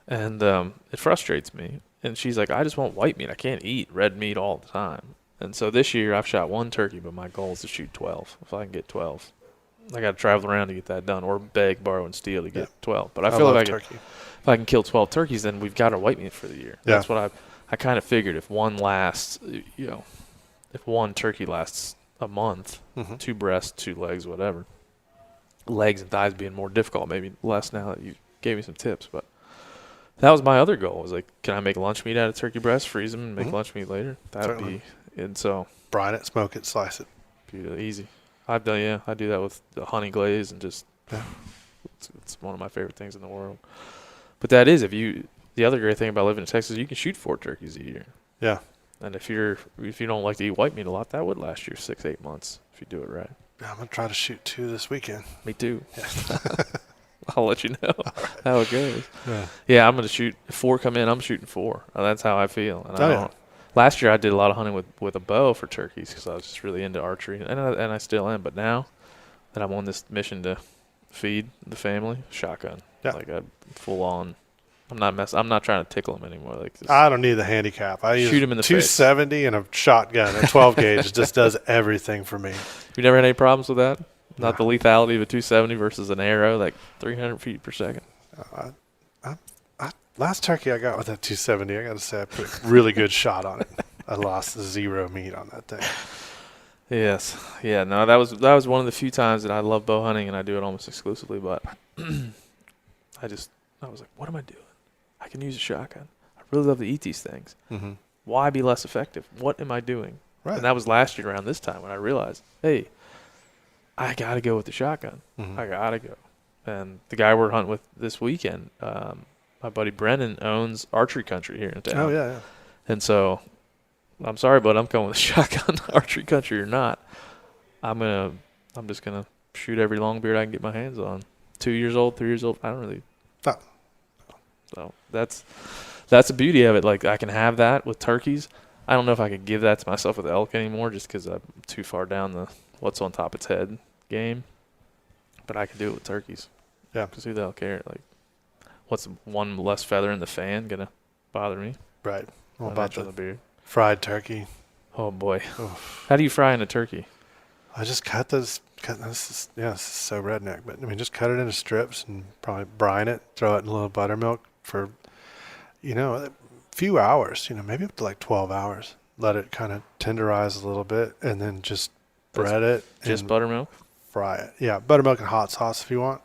and it frustrates me. And she's like, I just want white meat. I can't eat red meat all the time. And so this year, I've shot 1 turkey, but my goal is to shoot 12. If I can get 12. I got to travel around to get that done, or beg, borrow, and steal to get 12. But I feel like if I can kill 12 turkeys, then we've got our white meat for the year. Yeah. That's what I kind of figured. If one lasts, if 1 turkey lasts a month, 2 breasts, 2 legs, whatever. Legs and thighs being more difficult, maybe less now that you gave me some tips. But that was my other goal. Was like, can I make lunch meat out of turkey breast, freeze them, and make lunch meat later? That'd be, and so brine it, smoke it, slice it. Easy. I do that with the honey glaze and just it's one of my favorite things in the world. But that is, the other great thing about living in Texas, you can shoot 4 turkeys a year. Yeah. And if you don't like to eat white meat a lot, that would last you 6-8 months if you do it right. Yeah, I'm gonna try to shoot 2 this weekend. Me too. Yeah. I'll let you know how it goes. Yeah, I'm gonna shoot. If 4 come in, I'm shooting 4. That's how I feel. And last year I did a lot of hunting with a bow for turkeys because I was just really into archery, and I still am. But now that I'm on this mission to feed the family, shotgun. Yeah. Like a full on. I'm not trying to tickle them anymore. Like this. I don't need the handicap. I shoot them in the 270 face. And a shotgun. A 12 gauge just does everything for me. You never had any problems with that? Not the lethality of a 270 versus an arrow, like 300 feet per second. Last turkey I got with that 270, I got to say I put a really good shot on it. I lost 0 meat on that thing. Yes. Yeah, no, that was one of the few times that I love bow hunting, and I do it almost exclusively, but I was like, what am I doing? I can use a shotgun. I really love to eat these things. Mm-hmm. Why be less effective? What am I doing? Right. And that was last year around this time when I realized, hey, I got to go with the shotgun. I got to go. And the guy we're hunting with this weekend, my buddy Brennan owns Archery Country here in town. Oh, yeah. And so, I'm sorry, but I'm going with shotgun, Archery Country or not. I'm just gonna shoot every long beard I can get my hands on. 2 years old, 3 years old. I don't really. Oh. So that's the beauty of it. Like, I can have that with turkeys. I don't know if I could give that to myself with elk anymore, just because I'm too far down the what's on top of its head game. But I can do it with turkeys. Yeah. Because who the hell cares? Like, what's one less feather in the fan gonna bother me? Right. What I'd about the beard? Fried turkey? Oh boy. Oof. How do you fry in a turkey? I just cut this is so redneck, but I mean, just cut it into strips and probably brine it, throw it in a little buttermilk for, a few hours, maybe up to like 12 hours. Let it kind of tenderize a little bit and then just bread it. Just buttermilk? Fry it. Yeah, buttermilk and hot sauce if you want.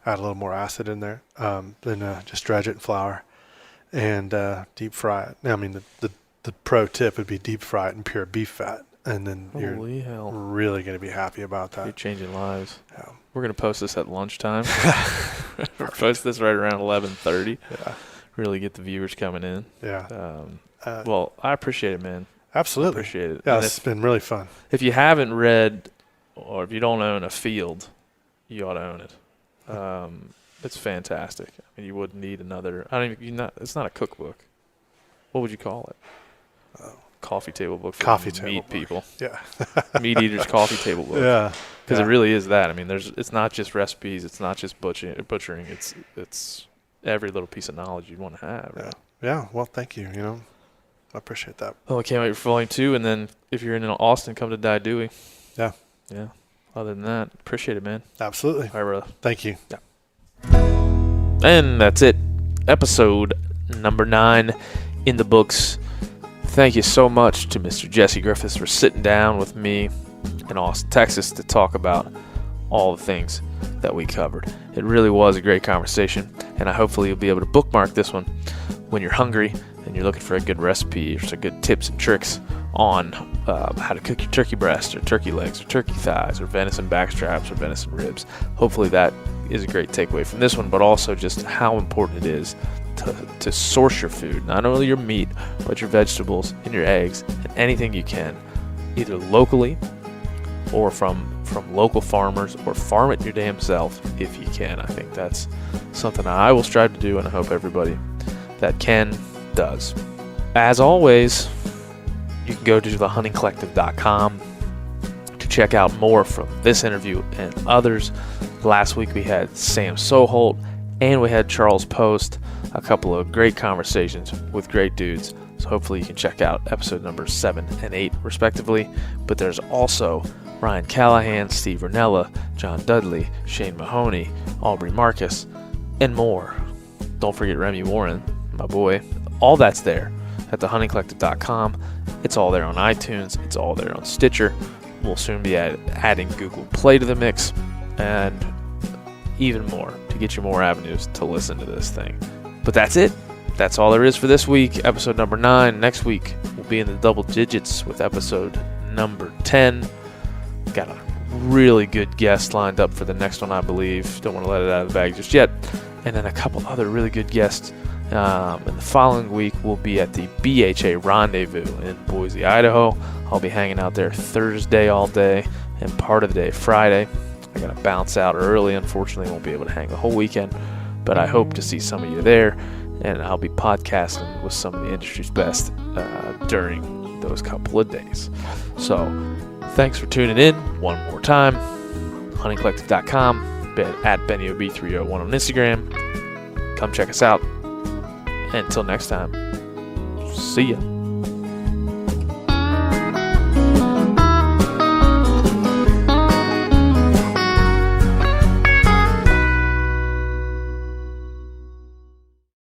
Add a little more acid in there. Then just dredge it in flour and deep fry it. I mean, the pro tip would be deep fry it in pure beef fat. And then you're really going to be happy about that. You're changing lives. Yeah. We're going to post this at lunchtime. Post this right around 11:30. Yeah. Really get the viewers coming in. Yeah. Well, I appreciate it, man. Absolutely. I appreciate it. Yeah, and it's been really fun. If you haven't read, or if you don't own a field, you ought to own it. It's fantastic. I mean, you wouldn't need another. It's not a cookbook. What would you call it? Coffee table book for meat people. Yeah. Meat eaters coffee table book. Yeah. Because it really is that. I mean, it's not just recipes. It's not just butchering. It's every little piece of knowledge you'd want to have. Right? Yeah. Well, thank you. I appreciate that. Well, I can't wait for volume 2. And then if you're in Austin, come to Dai Due. Yeah. Yeah. Other than that, appreciate it, man. Absolutely. All right, brother. Thank you. Yeah. And that's it. Episode number 9 in the books. Thank you so much to Mr. Jesse Griffiths for sitting down with me in Austin, Texas to talk about all the things that we covered. It really was a great conversation, and hopefully you'll be able to bookmark this one when you're hungry and you're looking for a good recipe or some good tips and tricks on how to cook your turkey breast or turkey legs or turkey thighs or venison backstraps or venison ribs. Hopefully that is a great takeaway from this one, but also just how important it is to source your food, not only your meat, but your vegetables and your eggs and anything you can, either locally or from local farmers, or farm it your damn self if you can. I think that's something I will strive to do, and I hope everybody that can does. As always, you can go to thehuntingcollective.com to check out more from this interview and others. Last week we had Sam Soholt and we had Charles Post. A couple of great conversations with great dudes. So hopefully you can check out episode numbers 7 and 8 respectively. But there's also Ryan Callahan, Steve Ranella, John Dudley, Shane Mahoney, Aubrey Marcus, and more. Don't forget Remy Warren, my boy. All that's there at thehuntingcollective.com. It's all there on iTunes. It's all there on Stitcher. We'll soon be adding Google Play to the mix, and even more to get you more avenues to listen to this thing. But that's it. That's all there is for this week. Episode number 9. Next week, we'll be in the double digits with episode number 10. Got a really good guest lined up for the next one, I believe. Don't want to let it out of the bag just yet. And then a couple other really good guests. And the following week, we'll be at the BHA Rendezvous in Boise, Idaho. I'll be hanging out there Thursday all day and part of the day Friday. I got to bounce out early. Unfortunately, won't be able to hang the whole weekend. But I hope to see some of you there, and I'll be podcasting with some of the industry's best during those couple of days. So, thanks for tuning in one more time. HuntingCollective.com, at BennyOB301 on Instagram. Come check us out. Until next time, see ya.